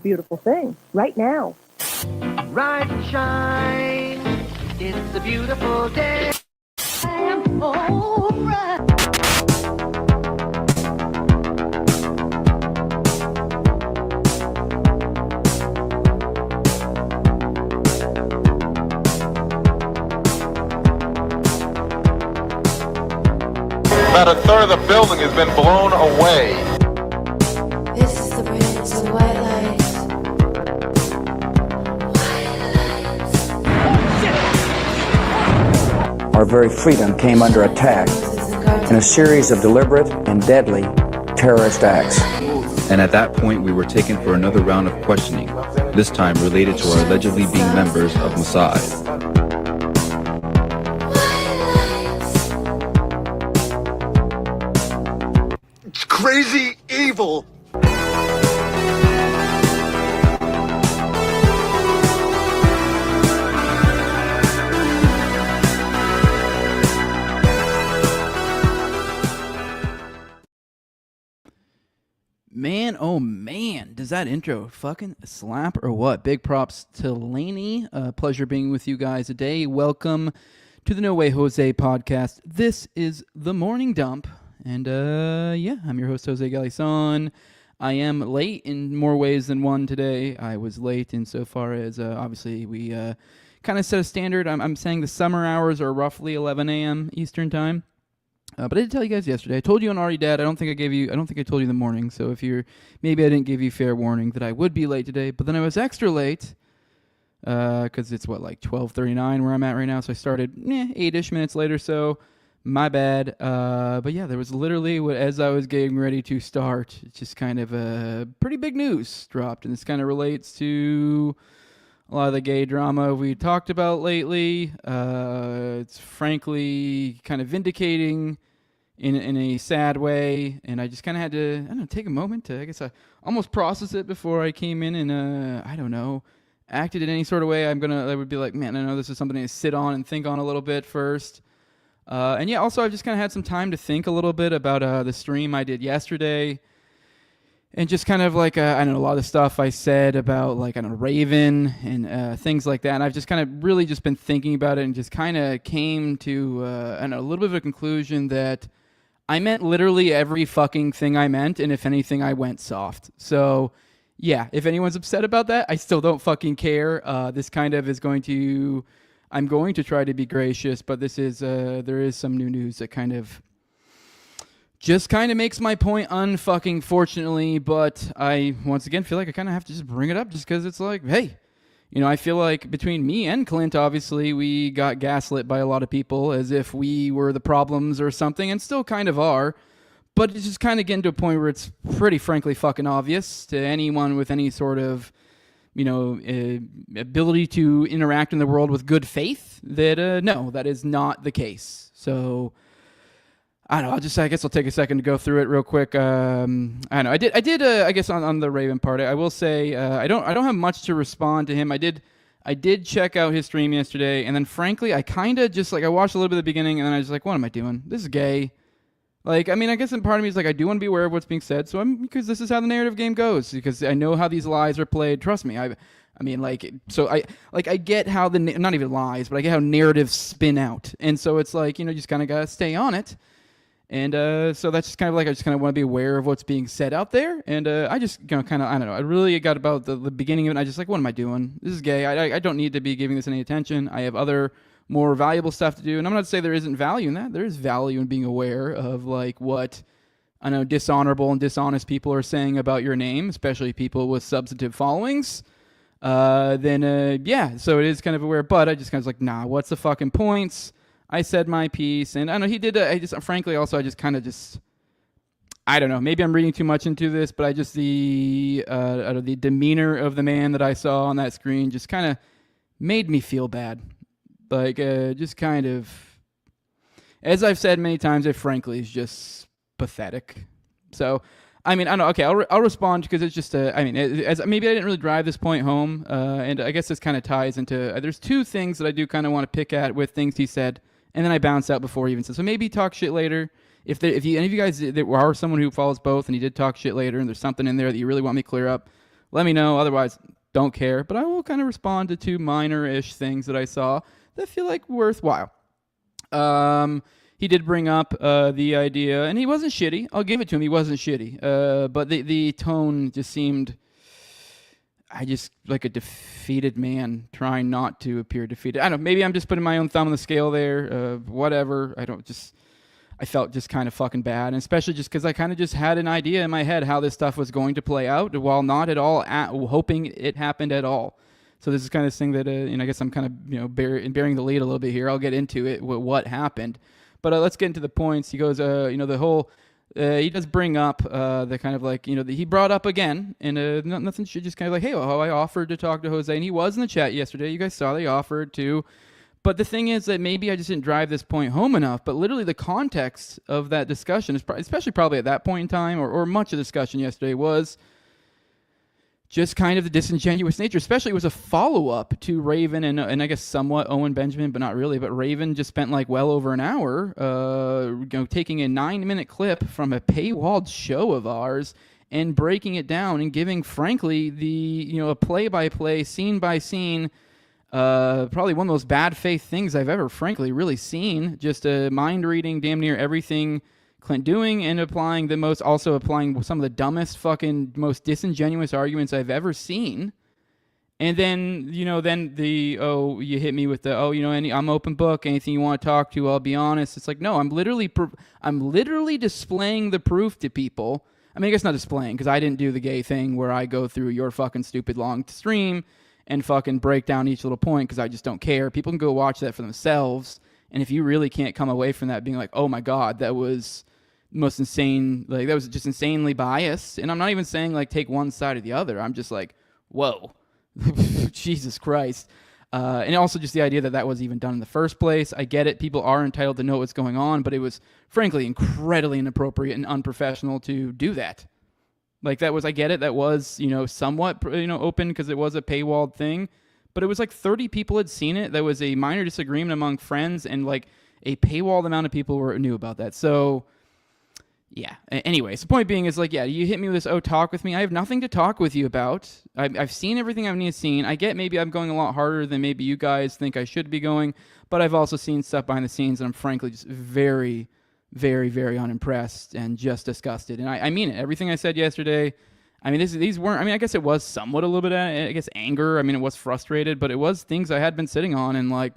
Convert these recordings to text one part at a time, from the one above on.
beautiful thing right now. Rise and shine, it's a beautiful day. I'm alright. About a third of the building has been blown away. This is the bridge to white lights. Our very freedom came under attack in a series of deliberate and deadly terrorist acts. And at that point, we were taken for another round of questioning, this time related to our allegedly being members of Mossad. It's crazy evil. Man, oh man, does that intro fucking slap or what? Big props to Laney. Pleasure being with you guys today. Welcome to the No Way Jose podcast. This is The Morning Dump. And I'm your host, Jose Galison. I am late in more ways than one today. I was late insofar as, obviously, we kind of set a standard. I'm saying the summer hours are roughly 11 a.m. Eastern time. But I did tell you guys yesterday. I told you on Already Dad. I don't think I told you in the morning. So maybe I didn't give you fair warning that I would be late today. But then I was extra late because it's like 12:39 where I'm at right now. So I started 8-ish minutes later. So my bad. But yeah, there was literally as I was getting ready to start, it's just kind of a pretty big news dropped, and this kind of relates to a lot of the gay drama we talked about lately. It's frankly kind of vindicating in a sad way, and I just kind of had to, take a moment to, almost process it before I came in and, acted in any sort of way. I would be like, man, I know this is something to sit on and think on a little bit first. Also I've just kind of had some time to think a little bit about the stream I did yesterday. And just kind of like, a lot of the stuff I said about, Raven and things like that. And I've just kind of really just been thinking about it and just kind of came to, a little bit of a conclusion that I meant literally every fucking thing I meant. And if anything, I went soft. So, yeah, if anyone's upset about that, I still don't fucking care. This kind of is I'm going to try to be gracious, but there is some new news that kind of makes my point unfucking fortunately, but I, once again, feel like I kind of have to just bring it up just because it's like, hey, I feel like between me and Clint, obviously, we got gaslit by a lot of people as if we were the problems or something, and still kind of are, but it's just kind of getting to a point where it's pretty frankly fucking obvious to anyone with any sort of, ability to interact in the world with good faith that, no, that is not the case. So I don't know. I guess I'll take a second to go through it real quick. I don't know. I did. I guess on the Raven part, I will say I don't have much to respond to him. I did check out his stream yesterday, and then frankly, I kind of just I watched a little bit of the beginning, and then I was like, what am I doing? This is gay. I guess in part of me is I do want to be aware of what's being said, because this is how the narrative game goes. Because I know how these lies are played. Trust me. I get how not even lies, but I get how narratives spin out, and so it's just kind of gotta stay on it. And so that's just kind of I just kind of want to be aware of what's being said out there. And I just kind of, I don't know. I really got about the beginning of it. And I just what am I doing? This is gay. I don't need to be giving this any attention. I have other more valuable stuff to do. And I'm not to say there isn't value in that. There is value in being aware of what dishonorable and dishonest people are saying about your name, especially people with substantive followings. So it is kind of aware. But I just kind of nah, what's the fucking points? I said my piece, and I know he did. I don't know. Maybe I'm reading too much into this, but I just the demeanor of the man that I saw on that screen just kind of made me feel bad. Just kind of, as I've said many times, it frankly is just pathetic. So, I don't know. Okay, I'll respond because it's just as maybe I didn't really drive this point home, and I guess this kind of ties into. There's two things that I do kind of want to pick at with things he said. And then I bounce out before he even said. So maybe talk shit later. If any of you guys there are someone who follows both and he did talk shit later and there's something in there that you really want me to clear up, let me know. Otherwise, don't care. But I will kind of respond to two minor-ish things that I saw that feel like worthwhile. He did bring up the idea, and he wasn't shitty. I'll give it to him. He wasn't shitty. But the tone just seemed, I just like a defeated man trying not to appear defeated. I don't know. Maybe I'm just putting my own thumb on the scale there. Whatever. I felt just kind of fucking bad, and especially just because I kind of just had an idea in my head how this stuff was going to play out, while not at all hoping it happened at all. So this is kind of this thing that, I guess I'm kind of bearing the lead a little bit here. I'll get into it, what happened, but let's get into the points. He goes, the whole. He does bring up the kind of like, he brought up again, and nothing should just kind of like, hey, I offered to talk to Jose, and he was in the chat yesterday. You guys saw that he offered to. But the thing is that maybe I just didn't drive this point home enough, but literally the context of that discussion, especially probably at that point in time, or much of the discussion yesterday, was just kind of the disingenuous nature. Especially it was a follow-up to Raven and I guess somewhat Owen Benjamin, but not really. But Raven just spent like well over an hour taking a 9-minute clip from a paywalled show of ours and breaking it down and giving, frankly, a play-by-play, scene-by-scene, probably one of those bad faith things I've ever, frankly, really seen. Just mind reading damn near everything Clint doing and applying some of the dumbest, fucking, most disingenuous arguments I've ever seen. And then, you hit me with I'm open book. Anything you want to talk to, I'll be honest. It's like, no, I'm literally displaying the proof to people. I mean, I guess not displaying, because I didn't do the gay thing where I go through your fucking stupid long stream and fucking break down each little point, because I just don't care. People can go watch that for themselves. And if you really can't come away from that being like, oh my God, that was most insane, like that was just insanely biased. And I'm not even saying like take one side or the other. I'm just like, whoa, Jesus Christ. And also just the idea that was even done in the first place. I get it. People are entitled to know what's going on, but it was frankly incredibly inappropriate and unprofessional to do that. Like that was, I get it. That was, somewhat, open because it was a paywalled thing, but it was like 30 people had seen it. There was a minor disagreement among friends, and like a paywalled amount of people knew about that. So yeah. Anyways, the point being is like, yeah, you hit me with this, talk with me. I have nothing to talk with you about. I've seen everything I've needed to see. I get maybe I'm going a lot harder than maybe you guys think I should be going, but I've also seen stuff behind the scenes, and I'm frankly just very, very, very unimpressed and just disgusted. And I mean it. Everything I said yesterday, I mean, these weren't, I mean, I guess it was somewhat a little bit of, anger. I mean, it was frustrated, but it was things I had been sitting on and like,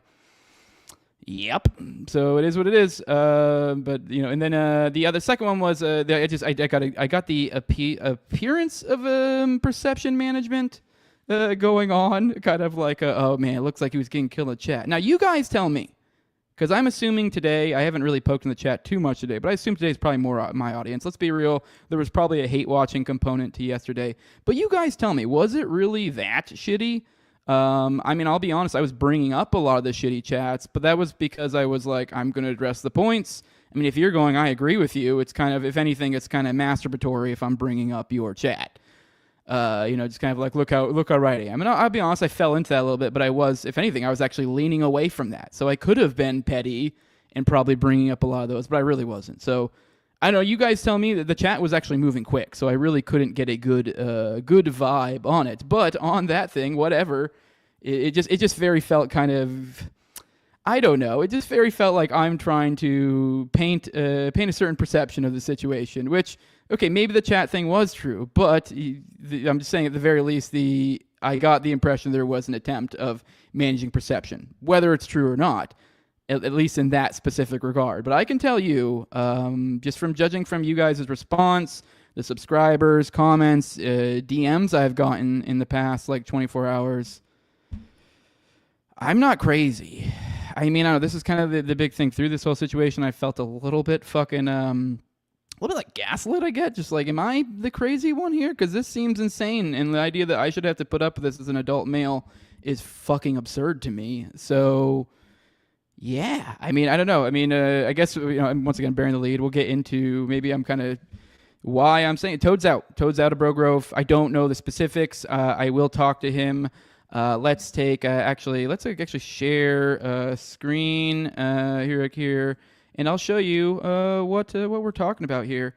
yep. So it is what it is. But and then the second one was I got the appearance of perception management going on, kind of like oh man, it looks like he was getting killed in the chat. Now you guys tell me, because I'm assuming today, I haven't really poked in the chat too much today, but I assume today's probably more my audience. Let's be real. There was probably a hate watching component to yesterday, but you guys tell me, was it really that shitty? I mean, I'll be honest, I was bringing up a lot of the shitty chats, but that was because I was like, I'm going to address the points. I mean, if you're going, I agree with you, it's kind of, if anything, it's kind of masturbatory if I'm bringing up your chat. Just kind of like, look how right I am. And I'll be honest, I fell into that a little bit, but I was, if anything, I was actually leaning away from that. So I could have been petty and probably bringing up a lot of those, but I really wasn't. So I don't know, you guys tell me that the chat was actually moving quick, so I really couldn't get a good vibe on it. But on that thing, whatever, it just very felt kind of, I don't know, it just very felt like I'm trying to paint a certain perception of the situation, which, okay, maybe the chat thing was true, but I'm just saying at the very least, I got the impression there was an attempt of managing perception, whether it's true or not. At least in that specific regard. But I can tell you, just from judging from you guys' response, the subscribers, comments, DMs I've gotten in the past, like 24 hours, I'm not crazy. I mean, I don't know, this is kind of the big thing through this whole situation. I felt a little bit fucking, a little bit like gaslit, I get. Just like, am I the crazy one here? Because this seems insane. And the idea that I should have to put up with this as an adult male is fucking absurd to me. So yeah, I mean, I don't know. I mean, I guess, I'm once again bearing the lead. We'll get into, maybe I'm kind of, why I'm saying Toad's out of Bro Grove. I don't know the specifics. I will talk to him. Let's actually share a screen here, and I'll show you what we're talking about here.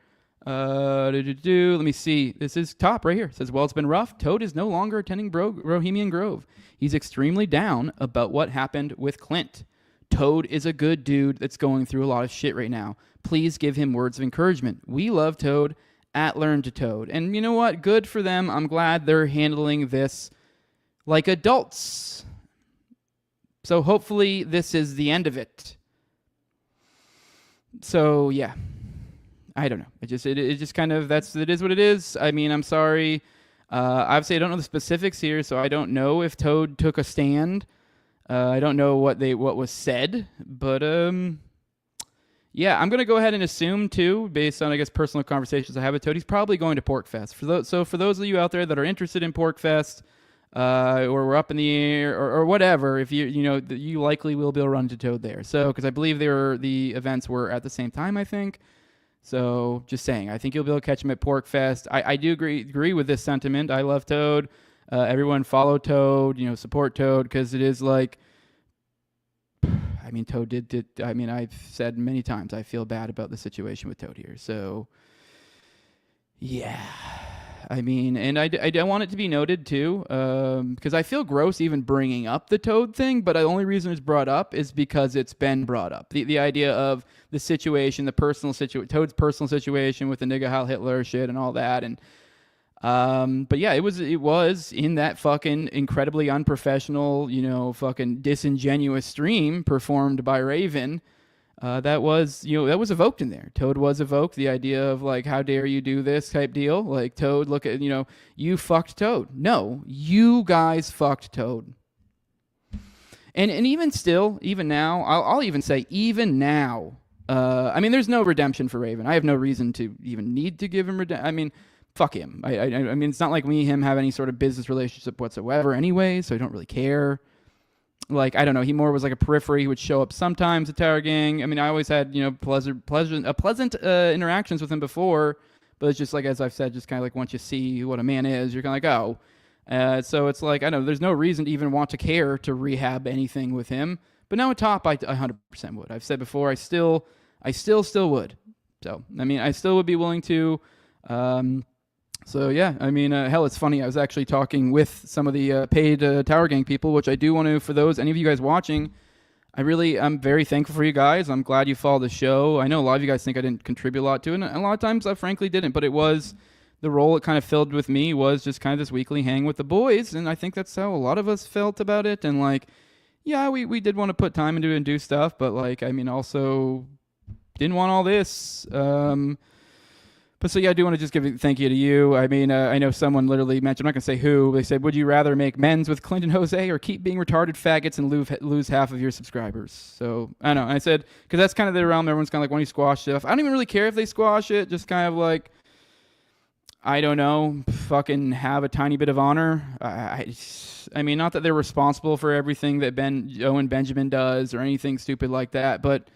Let me see. This is top right here. It says, well, it's been rough. Toad is no longer attending Bohemian Grove. He's extremely down about what happened with Clint. Toad is a good dude that's going through a lot of shit right now. Please give him words of encouragement. We love Toad at Learn to Toad. And you know what? Good for them. I'm glad they're handling this like adults. So hopefully this is the end of it. So yeah, I don't know. It just kind of, it is what it is. I mean, I'm sorry. Obviously I don't know the specifics here, so I don't know if Toad took a stand. I don't know what was said, but yeah, I'm gonna go ahead and assume too, based on I guess personal conversations I have with Toad, he's probably going to PorkFest. For those of you out there that are interested in PorkFest, or we're up in the air or whatever, if you likely will be able to run into Toad there. So because I believe the events were at the same time, I think. So just saying, I think you'll be able to catch him at PorkFest. I do agree with this sentiment. I love Toad. Everyone follow Toad, support Toad, because it is like, I mean, Toad did. I mean, I've said many times I feel bad about the situation with Toad here. So, yeah. I mean, and I want it to be noted too, because I feel gross even bringing up the Toad thing, but the only reason it's brought up is because it's been brought up. The idea of the situation, Toad's personal situation with the nigga Heil Hitler shit and all that, and but yeah, it was in that fucking incredibly unprofessional, fucking disingenuous stream performed by Raven. That was evoked in there. Toad was evoked. The idea of like, how dare you do this type deal? Like, Toad, look at, you fucked Toad. No, you guys fucked Toad. And even still, even now, I'll even say even now, I mean, there's no redemption for Raven. I have no reason to even need to give him redemption. I mean, fuck him. I mean, it's not like me and him have any sort of business relationship whatsoever anyway, so I don't really care. Like, I don't know, he more was like a periphery. He would show up sometimes at Tower Gang. I mean, I always had, pleasant interactions with him before, but it's just like, as I've said, just kind of like once you see what a man is, you're kind of like, oh. So it's like, I don't know, there's no reason to even want to care to rehab anything with him. But now at top, I 100% would. I've said before, I still would. So, I mean, I still would be willing to. So yeah, I mean, hell, it's funny. I was actually talking with some of the paid Tower Gang people, which I do want to, for those, any of you guys watching, I'm very thankful for you guys. I'm glad you follow the show. I know a lot of you guys think I didn't contribute a lot to it, and a lot of times I frankly didn't, but it was, the role it kind of filled with me was just kind of this weekly hang with the boys, and I think that's how a lot of us felt about it, and like, yeah, we did want to put time into it and do stuff, but like, I mean, also didn't want all this, But so yeah, I do want to just give a thank you to you. I mean, I know someone literally mentioned, I'm not going to say who, they said, would you rather make men's with Clint and Jose or keep being retarded faggots and lose half of your subscribers? So, I don't know. I said, because that's kind of the realm, everyone's kind of like, when you squash stuff. I don't even really care if they squash it, just kind of like, I don't know, fucking have a tiny bit of honor. I mean, not that they're responsible for everything that Owen Benjamin does or anything stupid like that, but,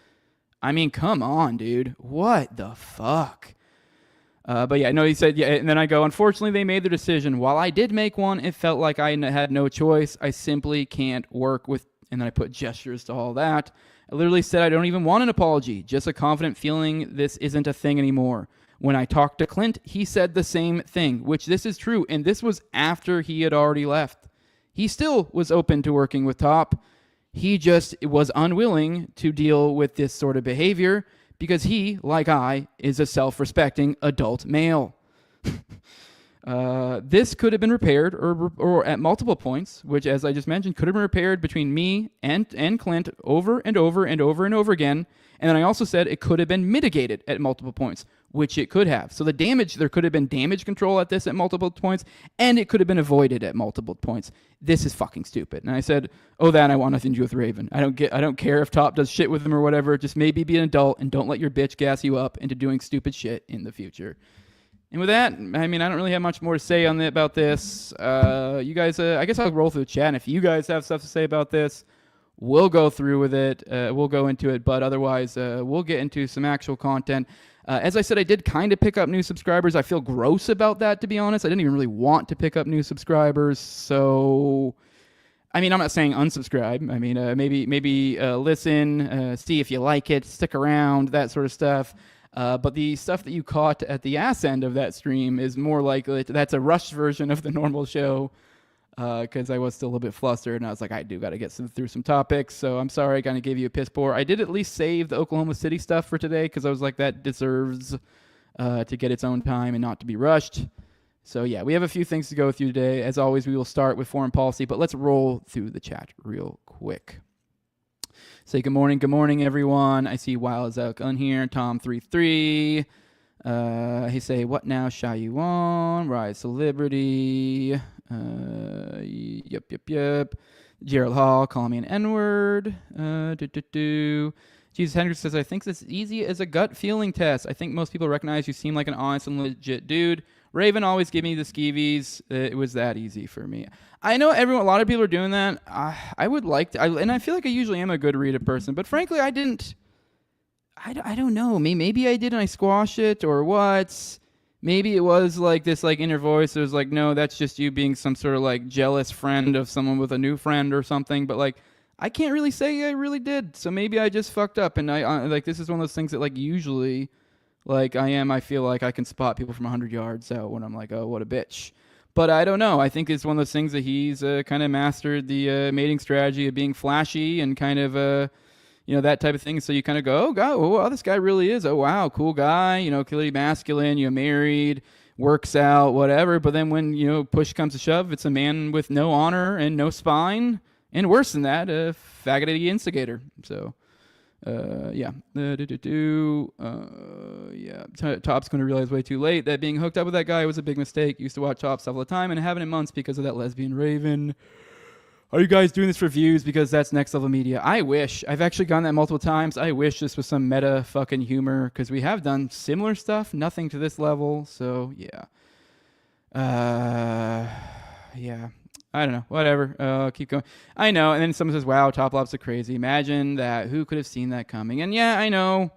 I mean, come on, dude. What the fuck? But yeah, no, he said, yeah, and then I go, unfortunately, they made their decision. While I did make one, it felt like I had no choice. I simply can't work with, and then I put gestures to all that. I literally said I don't even want an apology, just a confident feeling this isn't a thing anymore. When I talked to Clint, he said the same thing, which this is true, and this was after he had already left. He still was open to working with Top. He just was unwilling to deal with this sort of behavior, because he, like I, is a self-respecting adult male. This could have been repaired or at multiple points, which, as I just mentioned, could have been repaired between me and Clint over and over and over and over again. And then I also said it could have been mitigated at multiple points, which it could have. So there could have been damage control at this at multiple points, and it could have been avoided at multiple points. This is fucking stupid. And I said, that I want nothing to do with Raven. I don't care if Top does shit with him or whatever. Just maybe be an adult and don't let your bitch gas you up into doing stupid shit in the future. And with that, I mean, I don't really have much more to say about this. You guys, I guess I'll roll through the chat. And if you guys have stuff to say about this, we'll go through with it. We'll go into it. But otherwise, we'll get into some actual content. As I said, I did kind of pick up new subscribers. I feel gross about that, to be honest. I didn't even really want to pick up new subscribers. So, I mean, I'm not saying unsubscribe. I mean, maybe listen, see if you like it, stick around, that sort of stuff. But the stuff that you caught at the ass end of that stream is more likely that's a rushed version of the normal show, because I was still a little bit flustered, and I was like, I do got to get through some topics, so I'm sorry I kind of gave you a piss poor. I did at least save the Oklahoma City stuff for today, because I was like, that deserves to get its own time and not to be rushed. So yeah, we have a few things to go through today. As always, we will start with foreign policy, but let's roll through the chat real quick. Say good morning, everyone. I see Wild Zelk on here. Tom33. He say, what now shall you on? Rise to Liberty. Yep. Gerald Hall, call me an N-word. Jesus Hendricks says, I think it's easy as a gut feeling test. I think most people recognize you seem like an honest and legit dude. Raven always give me the skeevies. It was that easy for me. I know a lot of people are doing that. I would like to, and I feel like I usually am a good reader person, but frankly, I didn't. I don't know. Maybe I did and I squashed it, or what? Maybe it was like this like inner voice. It was like, no, that's just you being some sort of like jealous friend of someone with a new friend or something. But like, I can't really say I really did. So maybe I just fucked up, and I like this is one of those things that like usually. Like I feel like I can spot people from 100 yards out when I'm like, oh, what a bitch. But I don't know. I think it's one of those things that he's kind of mastered the mating strategy of being flashy and kind of, that type of thing. So you kind of go, oh, God, oh, this guy really is. Oh, wow, cool guy, clearly masculine, married, works out, whatever. But then when, push comes to shove, it's a man with no honor and no spine. And worse than that, a faggoty instigator. So... Top's going to realize way too late that being hooked up with that guy was a big mistake. Used to watch Top stuff all the time and haven't in months because of that lesbian Raven. Are you guys doing this for views? Because that's next level media. I wish. I've actually gone that multiple times. I wish this was some meta fucking humor, because we have done similar stuff. Nothing to this level. So, yeah. Yeah. I don't know. Whatever. Keep going. I know. And then someone says, wow, Top Lops are crazy. Imagine that. Who could have seen that coming? And yeah, I know.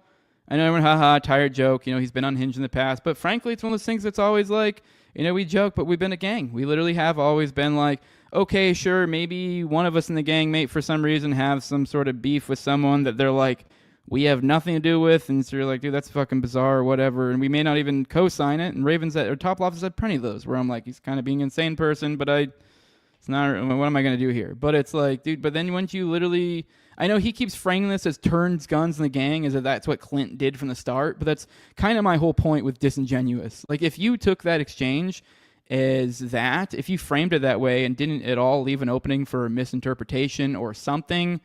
Everyone, haha, tired joke. He's been unhinged in the past. But frankly, it's one of those things that's always like, we joke, but we've been a gang. We literally have always been like, okay, sure, maybe one of us in the gang may, for some reason, have some sort of beef with someone that they're like, we have nothing to do with. And so you're like, dude, that's fucking bizarre or whatever. And we may not even co-sign it. And Raven's or Top Lops has had plenty of those where I'm like, he's kind of being an insane person, but it's not, what am I going to do here? But it's like, dude, but then once you literally, I know he keeps framing this as turns guns in the gang, as if that's what Clint did from the start, but that's kind of my whole point with disingenuous. Like, if you took that exchange as that, if you framed it that way and didn't at all leave an opening for a misinterpretation or something,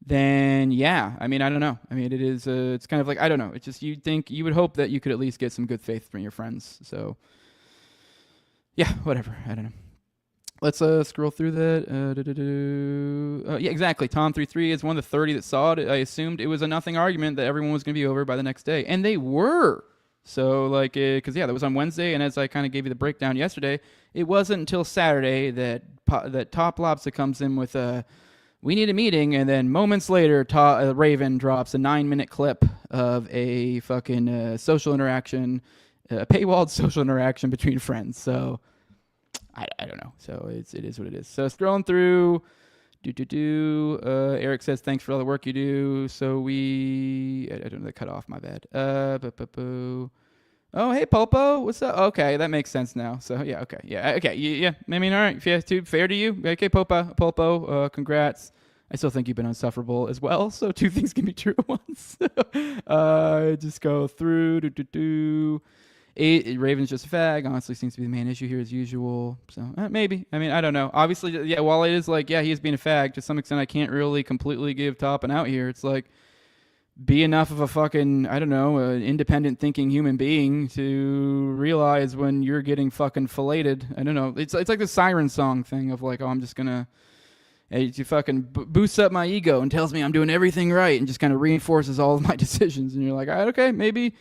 then yeah, I don't know. It is, it's kind of like, I don't know. It's just, you would hope that you could at least get some good faith from your friends. So, yeah, whatever. I don't know. Let's scroll through that. Yeah, exactly. Tom33 is one of the 30 that saw it. I assumed it was a nothing argument that everyone was going to be over by the next day. And they were. So, like, because, yeah, that was on Wednesday. And as I kind of gave you the breakdown yesterday, it wasn't until Saturday that Top Lobster comes in with we need a meeting. And then moments later, Raven drops a 9-minute clip of a fucking social interaction, a paywalled social interaction between friends. So... I don't know. So it is what it is. So scrolling through, Eric says, thanks for all the work you do. So I don't know, they cut off, my bad. Oh, hey, Pulpo, what's up? Okay, that makes sense now. So, yeah, okay. Yeah, okay, yeah. All right, yeah, fair to you. Okay, Pulpo, congrats. I still think you've been unsufferable as well, so two things can be true at once. Just go through, Raven's just a fag. Honestly, seems to be the main issue here as usual. So maybe. I don't know. Obviously, yeah. While it is like, yeah, he is being a fag to some extent. I can't really completely give Top an out here. It's like, be enough of a fucking, I don't know, an independent thinking human being to realize when you're getting fucking filleted. I don't know. It's like the siren song thing of like, oh, I'm just gonna. It fucking boosts up my ego and tells me I'm doing everything right and just kind of reinforces all of my decisions. And you're like, all right, okay, maybe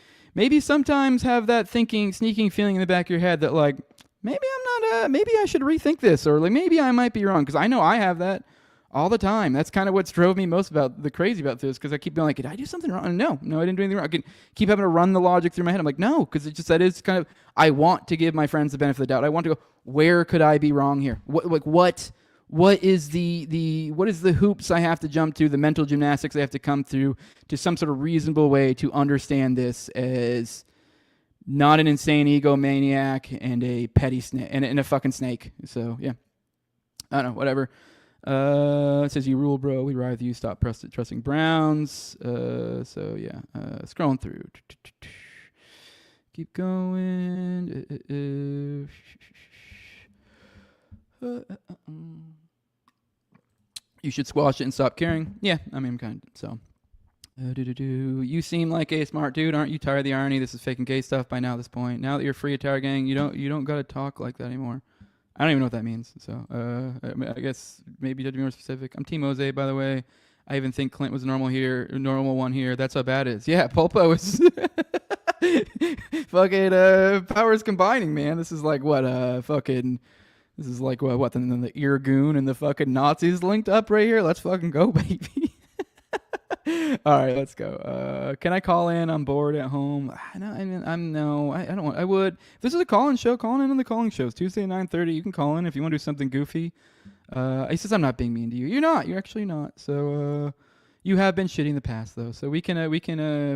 sometimes have that sneaking feeling in the back of your head that like, maybe I'm not, maybe I should rethink this, or like maybe I might be wrong, because I know I have that all the time. That's kind of what's drove me most crazy about this, because I keep going like, did I do something wrong? No, I didn't do anything wrong. I can keep having to run the logic through my head. I'm like, no, because that is kind of, I want to give my friends the benefit of the doubt. I want to go, where could I be wrong here? what is the hoops I have to jump to, the mental gymnastics I have to come through to some sort of reasonable way to understand this as not an insane egomaniac and a petty snake and a fucking snake. So yeah, I don't know, whatever. It says you rule, bro. We ride with you. Stop trusting Browns. So yeah, scrolling through. Keep going. You should squash it and stop caring. Yeah, I mean, I'm kind of, so. You seem like a smart dude. Aren't you tired of the irony? This is faking gay stuff by now at this point. Now that you're free of Tower Gang, you don't gotta talk like that anymore. I don't even know what that means. So I guess maybe to be more specific, I'm Team Jose, by the way. I even think Clint was a normal one here. That's how bad it is. Yeah, Pulpo is fucking powers combining, man. This is like what this is like what the Irgun and the fucking Nazis linked up right here. Let's fucking go, baby. All right, let's go. Can I call in? I'm bored at home. I don't want. I would. If this is a call-in show, call in on the calling shows. Tuesday at 9:30. You can call in if you want to do something goofy. He says I'm not being mean to you. You're not. You're actually not. So you have been shitty in the past though. So we can.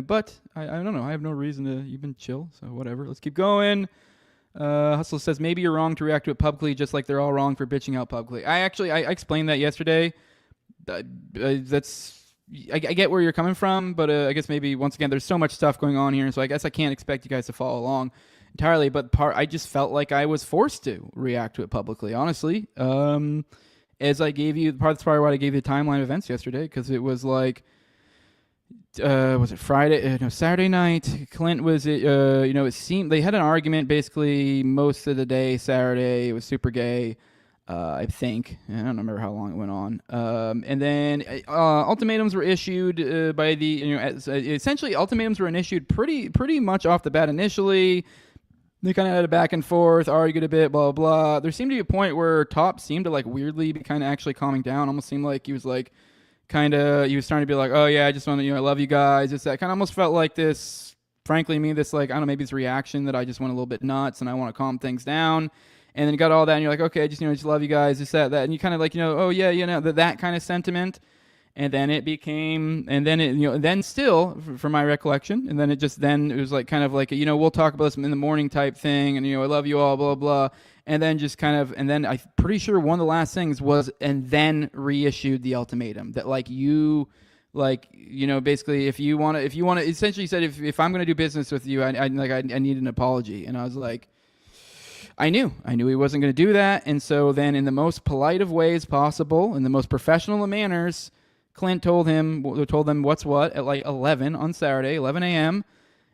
But I don't know. I have no reason to. You've been chill. So whatever. Let's keep going. Hustle says maybe you're wrong to react to it publicly, just like they're all wrong for bitching out publicly. I explained that yesterday. I get where you're coming from, but I guess maybe once again there's so much stuff going on here, so I guess I can't expect you guys to follow along entirely. But I just felt like I was forced to react to it publicly, honestly. As I gave you, that's probably why I gave you the timeline of events yesterday, because it was like, was it Friday? No, Saturday night. Clint was, it seemed they had an argument basically most of the day. Saturday, it was super gay. I think. I don't remember how long it went on. And then ultimatums were issued by the, essentially ultimatums were issued pretty much off the bat initially. They kind of had a back and forth, argued a bit, blah, blah. There seemed to be a point where Top seemed to like weirdly be kind of actually calming down. Almost seemed like he was like, he was starting to be like, oh yeah, I just want to, I love you guys. It's that kind of almost felt like this, frankly, this like, I don't know, maybe it's reaction that I just went a little bit nuts and I want to calm things down. And then you got all that, and you're like, okay, just love you guys, just that, and you kind of like, oh yeah, that kind of sentiment, and then it became, and then it, then still, from my recollection, and then it was like kind of like, we'll talk about this in the morning type thing, and I love you all, blah blah, and then just kind of, and then I'm pretty sure one of the last things was, and then reissued the ultimatum that like basically if you want to, essentially said if I'm going to do business with you, I need an apology, and I was like. I knew he wasn't going to do that, and so then in the most polite of ways possible, in the most professional of manners, Clint told them what's what at like 11 on Saturday, 11 a.m.,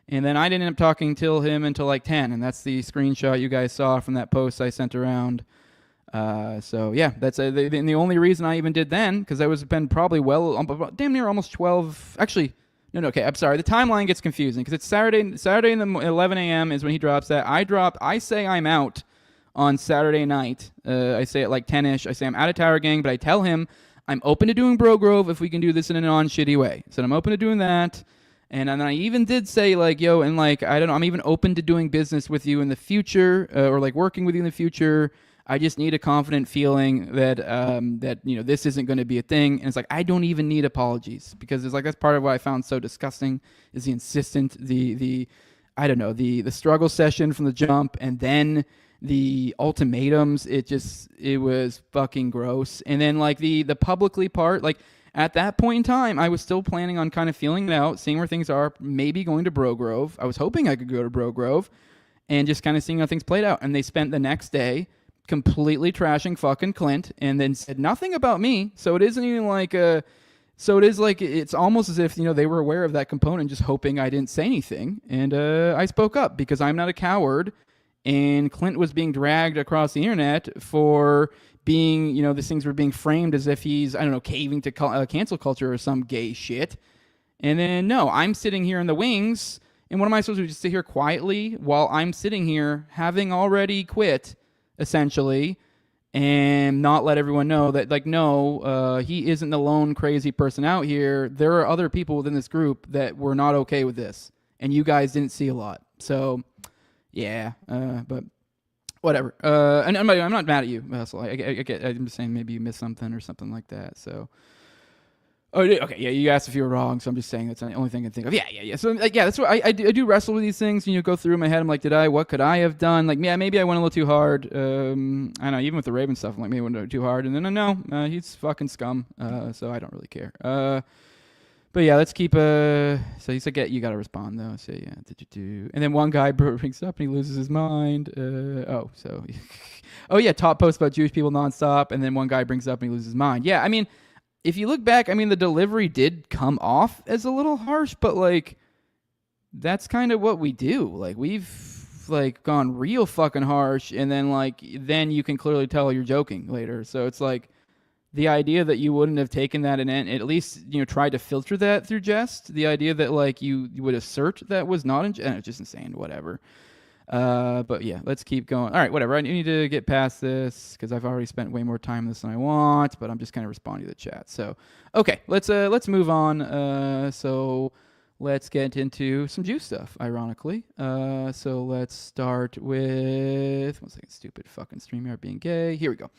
and then I didn't end up talking to him until like 10, and that's the screenshot you guys saw from that post I sent around. So yeah, that's the only reason I even did then, because I was been probably damn near almost 12, actually. No, okay, I'm sorry. The timeline gets confusing because it's Saturday in the 11 a.m. is when he drops that. I say I'm out on Saturday night. I say it like 10-ish. I say I'm out of Tower Gang, but I tell him I'm open to doing Bro Grove if we can do this in a non-shitty way. So I'm open to doing that. And then I even did say like, yo, and like, I don't know, I'm even open to doing business with you in the future or like working with you in the future. I just need a confident feeling that this isn't going to be a thing. And it's like I don't even need apologies because it's like that's part of what I found so disgusting is the insistent the struggle session from the jump and then the ultimatums. It was fucking gross. And then like the publicly part, like at that point in time, I was still planning on kind of feeling it out, seeing where things are, maybe going to Bro Grove. I was hoping I could go to Bro Grove and just kind of seeing how things played out. And they spent the next day completely trashing fucking Clint and then said nothing about me. So it isn't even like it's almost as if, they were aware of that component, just hoping I didn't say anything. And I spoke up because I'm not a coward. And Clint was being dragged across the internet for being, these things were being framed as if he's, I don't know, caving to cancel culture or some gay shit. And then, no, I'm sitting here in the wings. And what am I supposed to do? Just sit here quietly while I'm sitting here having already quit essentially, and not let everyone know that, like, no, he isn't the lone crazy person out here. There are other people within this group that were not okay with this, and you guys didn't see a lot. So, yeah, but Whatever. And I'm not mad at you, Hustle. I get. I'm just saying maybe you missed something or something like that. So. Oh, okay. Yeah, you asked if you were wrong, so I'm just saying that's the only thing I can think of. Yeah. So, that's what I do wrestle with these things. Go through in my head. I'm like, what could I have done? Like, yeah, maybe I went a little too hard. I don't know. Even with the Raven stuff, I'm like, maybe I went too hard. And then no, he's fucking scum. So I don't really care. But yeah, let's keep. So he said, you got to respond though. So yeah, and then one guy brings up and he loses his mind. Oh yeah, top post about Jewish people nonstop, and then one guy brings up and he loses his mind. Yeah, I mean. If you look back, I mean, the delivery did come off as a little harsh, but, like, that's kind of what we do. Like, we've, like, gone real fucking harsh, and then, like, then you can clearly tell you're joking later. So it's, like, the idea that you wouldn't have taken that and at least, tried to filter that through jest, the idea that, like, you would assert that was not it's just insane, whatever. But yeah, let's keep going. All right, whatever. I need to get past this because I've already spent way more time on this than I want, but I'm just kind of responding to the chat. So, okay, let's move on. So let's get into some Jew stuff, ironically. So let's start with, one second, stupid fucking StreamYard being gay. Here we go.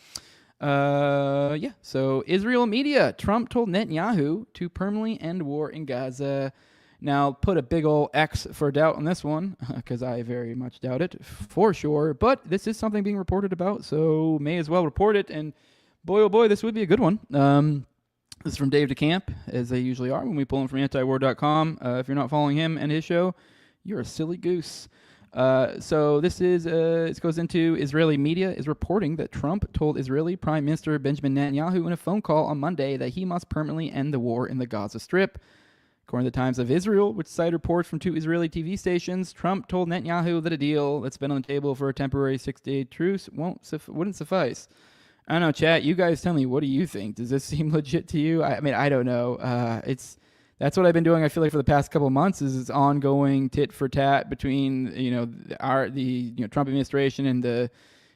Yeah, so Israel media. Trump told Netanyahu to permanently end war in Gaza. Now, put a big ol' X for doubt on this one, because I very much doubt it, for sure. But this is something being reported about, so may as well report it. And boy, oh boy, this would be a good one. This is from Dave DeCamp, as they usually are when we pull them from antiwar.com. If you're not following him and his show, you're a silly goose. So this is, it goes into Israeli media is reporting that Trump told Israeli Prime Minister Benjamin Netanyahu in a phone call on Monday that he must permanently end the war in the Gaza Strip. According to the Times of Israel, which cite reports from 2 Israeli TV stations, Trump told Netanyahu that a deal that's been on the table for a temporary 6-day truce wouldn't suffice. I don't know, chat. You guys tell me, what do you think? Does this seem legit to you? I mean, I don't know. That's what I've been doing. I feel like for the past couple of months is it's ongoing tit for tat between the Trump administration and the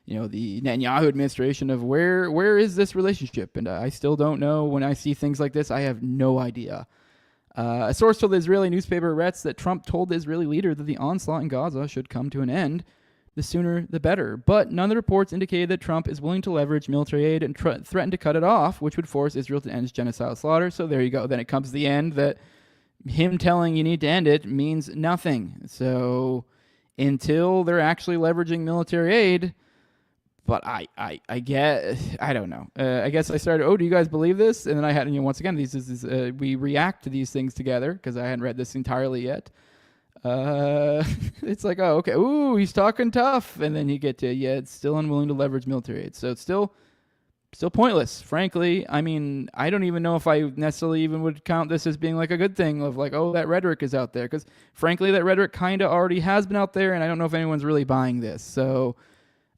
Netanyahu administration of where is this relationship? And I still don't know. When I see things like this, I have no idea. A source told the Israeli newspaper Retz that Trump told the Israeli leader that the onslaught in Gaza should come to an end. The sooner, the better. But none of the reports indicated that Trump is willing to leverage military aid and threaten to cut it off, which would force Israel to end its genocidal slaughter. So there you go. Then it comes to the end that him telling you need to end it means nothing. So until they're actually leveraging military aid... But I don't know. I guess I started, do you guys believe this? And then I had, once again, we react to these things together because I hadn't read this entirely yet. It's like, oh, okay. Ooh, he's talking tough. And then you get to, it's still unwilling to leverage military aid. So it's still pointless, frankly. I mean, I don't even know if I necessarily even would count this as being like a good thing of like, that rhetoric is out there. Because frankly, that rhetoric kind of already has been out there. And I don't know if anyone's really buying this. So...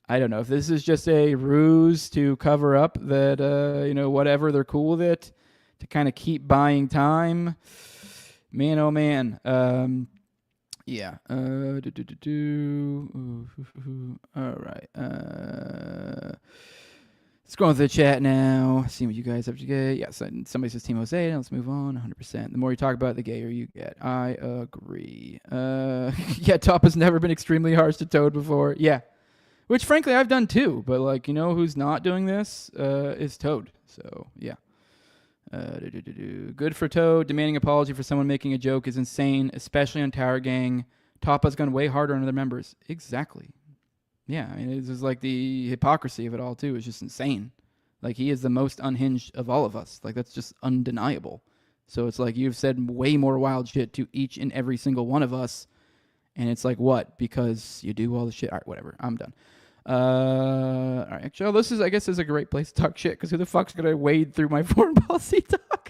I don't know if this is just a ruse to cover up that, whatever, they're cool with it, to kind of keep buying time. Man, oh man. Yeah. All right. Let's go into the chat now. See what you guys have to get. Yeah, somebody says Team Jose. Now let's move on. 100%. The more you talk about it, the gayer you get. I agree. Yeah, Top has never been extremely harsh to Toad before. Yeah. Which, frankly, I've done too. But, who's not doing this is Toad. So, yeah. Good for Toad. Demanding apology for someone making a joke is insane, especially on Tower Gang. Toppa's gone way harder on other members. Exactly. Yeah, I mean, this is like the hypocrisy of it all, too. It's just insane. Like, he is the most unhinged of all of us. Like, that's just undeniable. So it's like you've said way more wild shit to each and every single one of us. And it's like, what? Because you do all the shit. All right, whatever. I'm done. All right, actually, this is, I guess, is a great place to talk shit, because who the fuck's gonna wade through my foreign policy talk?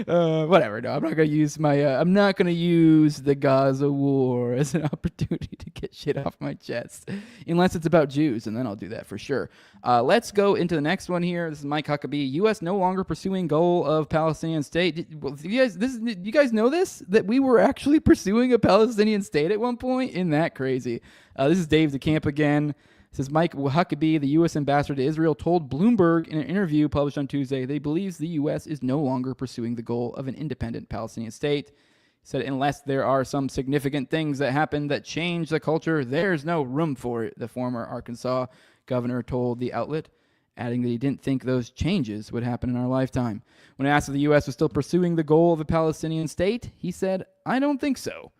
Whatever. No, I'm not gonna use I'm not gonna use the Gaza war as an opportunity to get shit off my chest, unless it's about Jews, and then I'll do that for sure. Let's go into the next one here. This is Mike Huckabee. U.S. no longer pursuing goal of Palestinian state. You guys know this? That we were actually pursuing a Palestinian state at one point? Isn't that crazy? This is Dave DeCamp again. It says Mike Huckabee, the U.S. ambassador to Israel, told Bloomberg in an interview published on Tuesday that he believes the U.S. is no longer pursuing the goal of an independent Palestinian state. Said, unless there are some significant things that happen that change the culture, there's no room for it, the former Arkansas governor told the outlet, adding that he didn't think those changes would happen in our lifetime. When asked if the U.S. was still pursuing the goal of a Palestinian state, he said, I don't think so.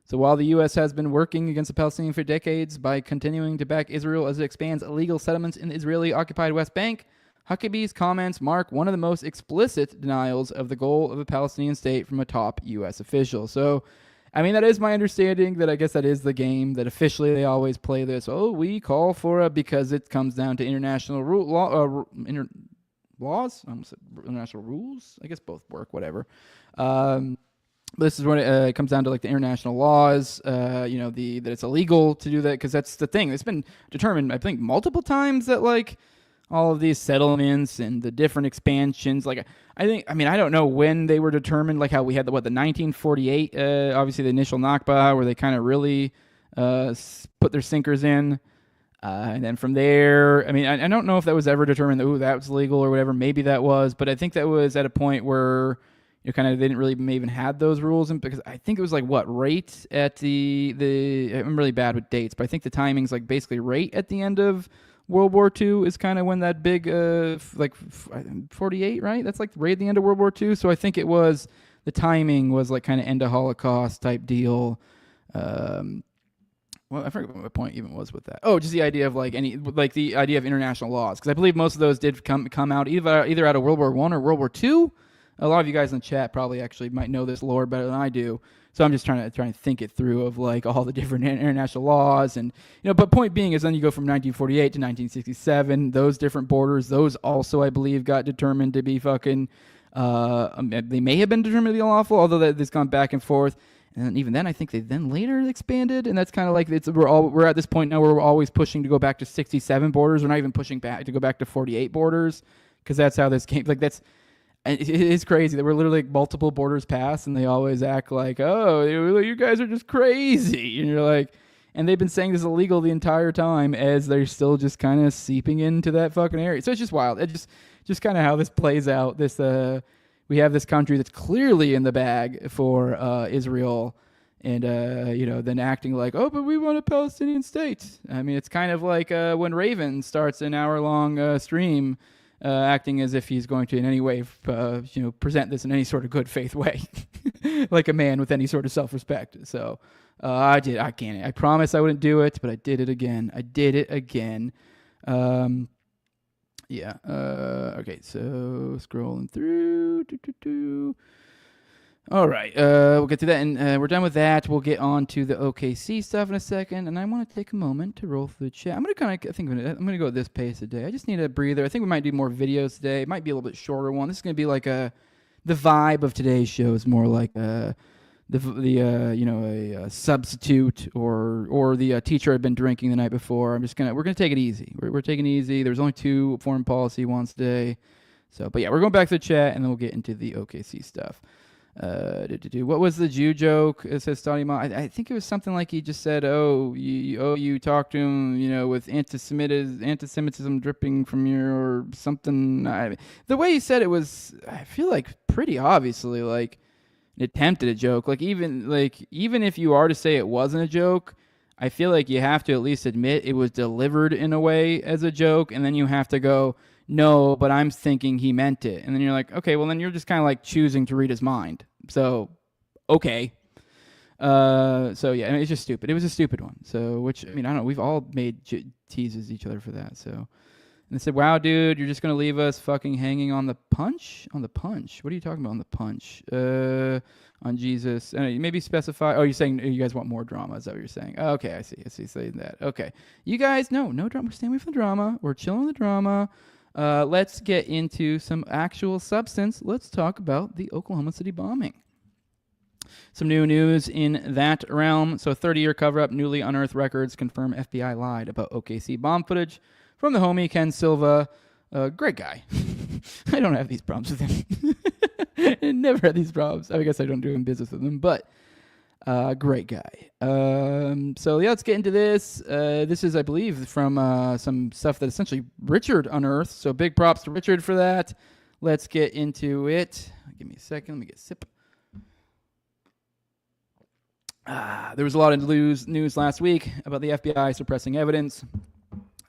So while the U.S. has been working against the Palestinians for decades by continuing to back Israel as it expands illegal settlements in the Israeli-occupied West Bank, Huckabee's comments mark one of the most explicit denials of the goal of a Palestinian state from a top U.S. official. So, I mean, that is my understanding, that I guess that is the game, that officially they always play this, we call for because it comes down to international laws, international rules, I guess both work, whatever. But this is when it comes down to like the international laws, that it's illegal to do that, because that's the thing. It's been determined, I think, multiple times that like all of these settlements and the different expansions, like I don't know when they were determined, like how we had the 1948, obviously the initial Nakba, where they kind of really put their sinkers in. And then from there, I mean, I don't know if that was ever determined that, that was legal or whatever. Maybe that was, but I think that was at a point where they didn't really even had those rules. And because I think it was like right at I'm really bad with dates, but I think the timing's like basically right at the end of World War II is kind of when that big, 48, right? That's like right at the end of World War II. So I think it was, the timing was like kind of end of Holocaust type deal. Well, I forget what my point even was with that. Oh, just the idea of the idea of international laws. Because I believe most of those did come out either out of World War I or World War II. A lot of you guys in the chat probably actually might know this lore better than I do. So I'm just trying to think it through of like all the different international laws, and but point being is then you go from 1948 to 1967. Those different borders, those also I believe got determined to be fucking. They may have been determined to be unlawful, although that's gone back and forth. And even then, I think they then later expanded, and that's kind of like we're at this point now where we're always pushing to go back to 67 borders. We're not even pushing back to go back to 48 borders, because that's how this came. Like it is crazy that we're literally like multiple borders past, and they always act like, oh, you guys are just crazy, and you're like, and they've been saying this is illegal the entire time as they're still just kind of seeping into that fucking area. So it's just wild. It just kind of how this plays out. This we have this country that's clearly in the bag for Israel, and then acting like, oh, but we want a Palestinian state. I mean, it's kind of like when Raven starts an hour-long stream, acting as if he's going to in any way, present this in any sort of good faith way, like a man with any sort of self-respect. So I promise I wouldn't do it, but I did it again. Yeah. Okay. So scrolling through. All right. We'll get to that, and we're done with that. We'll get on to the OKC stuff in a second, and I want to take a moment to roll through the chat. I'm gonna go at this pace today. I just need a breather. I think we might do more videos today. It might be a little bit shorter one. This is gonna be like the vibe of today's show is more like a substitute or the teacher I've been drinking the night before. We're gonna take it easy. We're taking it easy. There's only 2 foreign policy ones today. So, but yeah, we're going back to the chat, and then we'll get into the OKC stuff. What was the Jew joke? It says Stody Ma. I think it was something like he just said, you talked to him, with anti-Semitism dripping from you or something. The way he said it was, I feel like pretty obviously like an attempt at a joke. Even if you are to say it wasn't a joke, I feel like you have to at least admit it was delivered in a way as a joke, and then you have to go, no, but I'm thinking he meant it. And then you're like, okay, well, then you're just kind of like choosing to read his mind. So, okay. So, yeah, it's just stupid. It was a stupid one. So, I don't know. We've all made teases each other for that. So, and they said, wow, dude, you're just going to leave us fucking hanging on the punch? On the punch? What are you talking about on the punch? On Jesus. Maybe specify. Oh, you're saying you guys want more drama. Is that what you're saying? Oh, okay, I see. Saying that. Okay. You guys, no drama. We're staying away from the drama. We're chilling the drama. Let's get into some actual substance. Let's talk about the Oklahoma City bombing. Some new news in that realm. So 30-year cover-up, newly unearthed records confirm FBI lied about OKC bomb footage from the homie Ken Silva. Great guy. I don't have these problems with him. I never had these problems. I guess I don't do business with him, but great guy. So yeah, let's get into this. This is, I believe, from some stuff that essentially Richard unearthed. So big props to Richard for that. Let's get into it. Give me a second. Let me get a sip. There was a lot of news last week about the FBI suppressing evidence.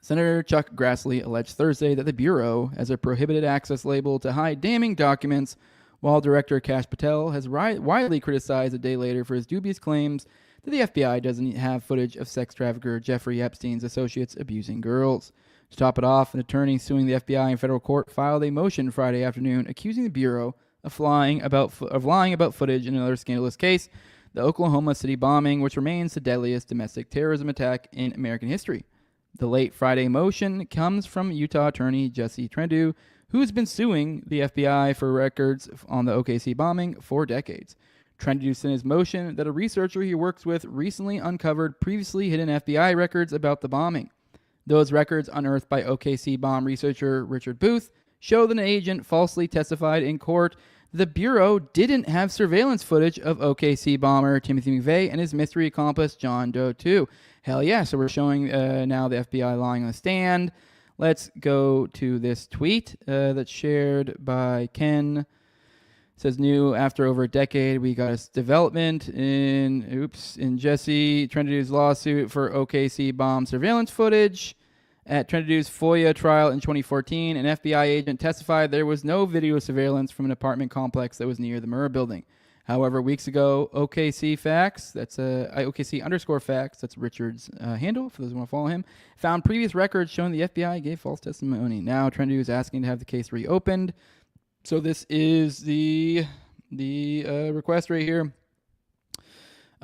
Senator Chuck Grassley alleged Thursday that the Bureau has a prohibited access label to hide damning documents, while Director Kash Patel has widely criticized a day later for his dubious claims that the FBI doesn't have footage of sex trafficker Jeffrey Epstein's associates abusing girls. To top it off, an attorney suing the FBI in federal court filed a motion Friday afternoon accusing the Bureau of lying about footage in another scandalous case, the Oklahoma City bombing, which remains the deadliest domestic terrorism attack in American history. The late Friday motion comes from Utah attorney Jesse Trendu, who's been suing the FBI for records on the OKC bombing for decades. Trendu sent his motion that a researcher he works with recently uncovered previously hidden FBI records about the bombing. Those records, unearthed by OKC bomb researcher Richard Booth, show that an agent falsely testified in court the Bureau didn't have surveillance footage of OKC bomber Timothy McVeigh and his mystery accomplice John Doe 2. Hell yeah, so we're showing now the FBI lying on the stand. Let's go to this tweet that's shared by Ken. It says, new after over a decade, we got a development in Jesse Trendu's lawsuit for OKC bomb surveillance footage. At Trendu's FOIA trial in 2014, an FBI agent testified there was no video surveillance from an apartment complex that was near the Murrah building. However, weeks ago, OKC Facts, that's OKC_Facts, that's Richard's handle, for those who want to follow him, found previous records showing the FBI gave false testimony. Now Trendu is asking to have the case reopened. So this is the request right here.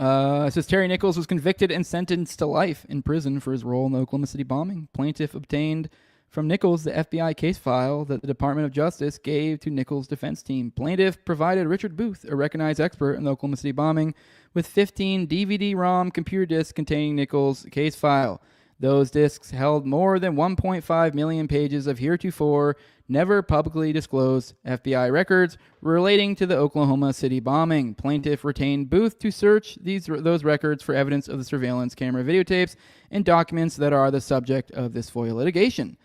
It says Terry Nichols was convicted and sentenced to life in prison for his role in the Oklahoma City bombing. Plaintiff obtained from Nichols the FBI case file that the Department of Justice gave to Nichols' defense team. Plaintiff provided Richard Booth, a recognized expert in the Oklahoma City bombing, with 15 DVD-ROM computer disks containing Nichols' case file. Those disks held more than 1.5 million pages of heretofore never publicly disclosed FBI records relating to the Oklahoma City bombing. Plaintiff retained Booth to search those records for evidence of the surveillance camera videotapes and documents that are the subject of this FOIA litigation.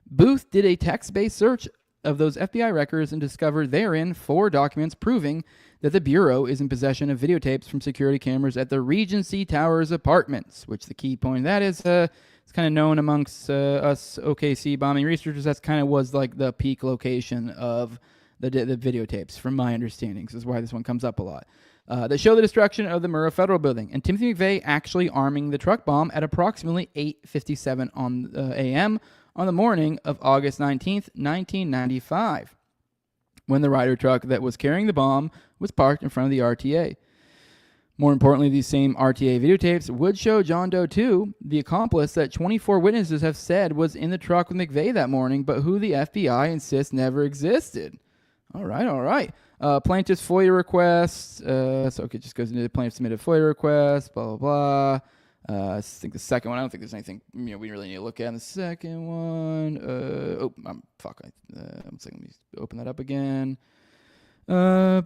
Booth did a text-based search of those FBI records and discovered therein 4 documents proving that the Bureau is in possession of videotapes from security cameras at the Regency Towers apartments, which the key point of that is it's kind of known amongst us OKC bombing researchers. That's kind of was like the peak location of the videotapes, from my understanding. This is why this one comes up a lot. That show the destruction of the Murrah Federal Building and Timothy McVeigh actually arming the truck bomb at approximately 8:57 a.m. on the morning of August 19th, 1995, when the Ryder truck that was carrying the bomb was parked in front of the RTA. More importantly, these same RTA videotapes would show John Doe 2, the accomplice that 24 witnesses have said was in the truck with McVeigh that morning, but who the FBI insists never existed. All right. Plaintiff's FOIA request. So it just goes into the plaintiff submitted FOIA request, blah, blah, blah. I think the second one, I don't think there's anything we really need to look at in the second one. One second, let me open that up again. The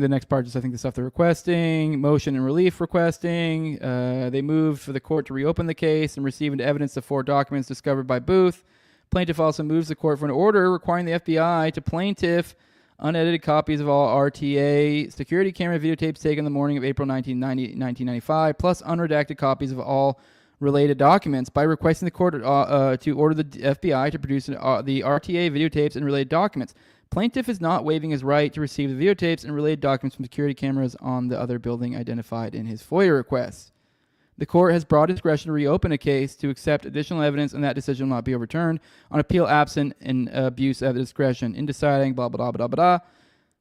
next part is, I think, the stuff they're requesting. Motion and relief requesting. They moved for the court to reopen the case and receive into evidence the 4 documents discovered by Booth. Plaintiff also moves the court for an order requiring the FBI to plaintiff unedited copies of all RTA security camera videotapes taken the morning of April 1995, plus unredacted copies of all related documents, by requesting the court to order the FBI to produce the RTA videotapes and related documents. Plaintiff is not waiving his right to receive the videotapes and related documents from security cameras on the other building identified in his FOIA request. The court has broad discretion to reopen a case to accept additional evidence, and that decision will not be overturned on appeal absent an abuse of discretion in deciding blah, blah, blah, blah, blah.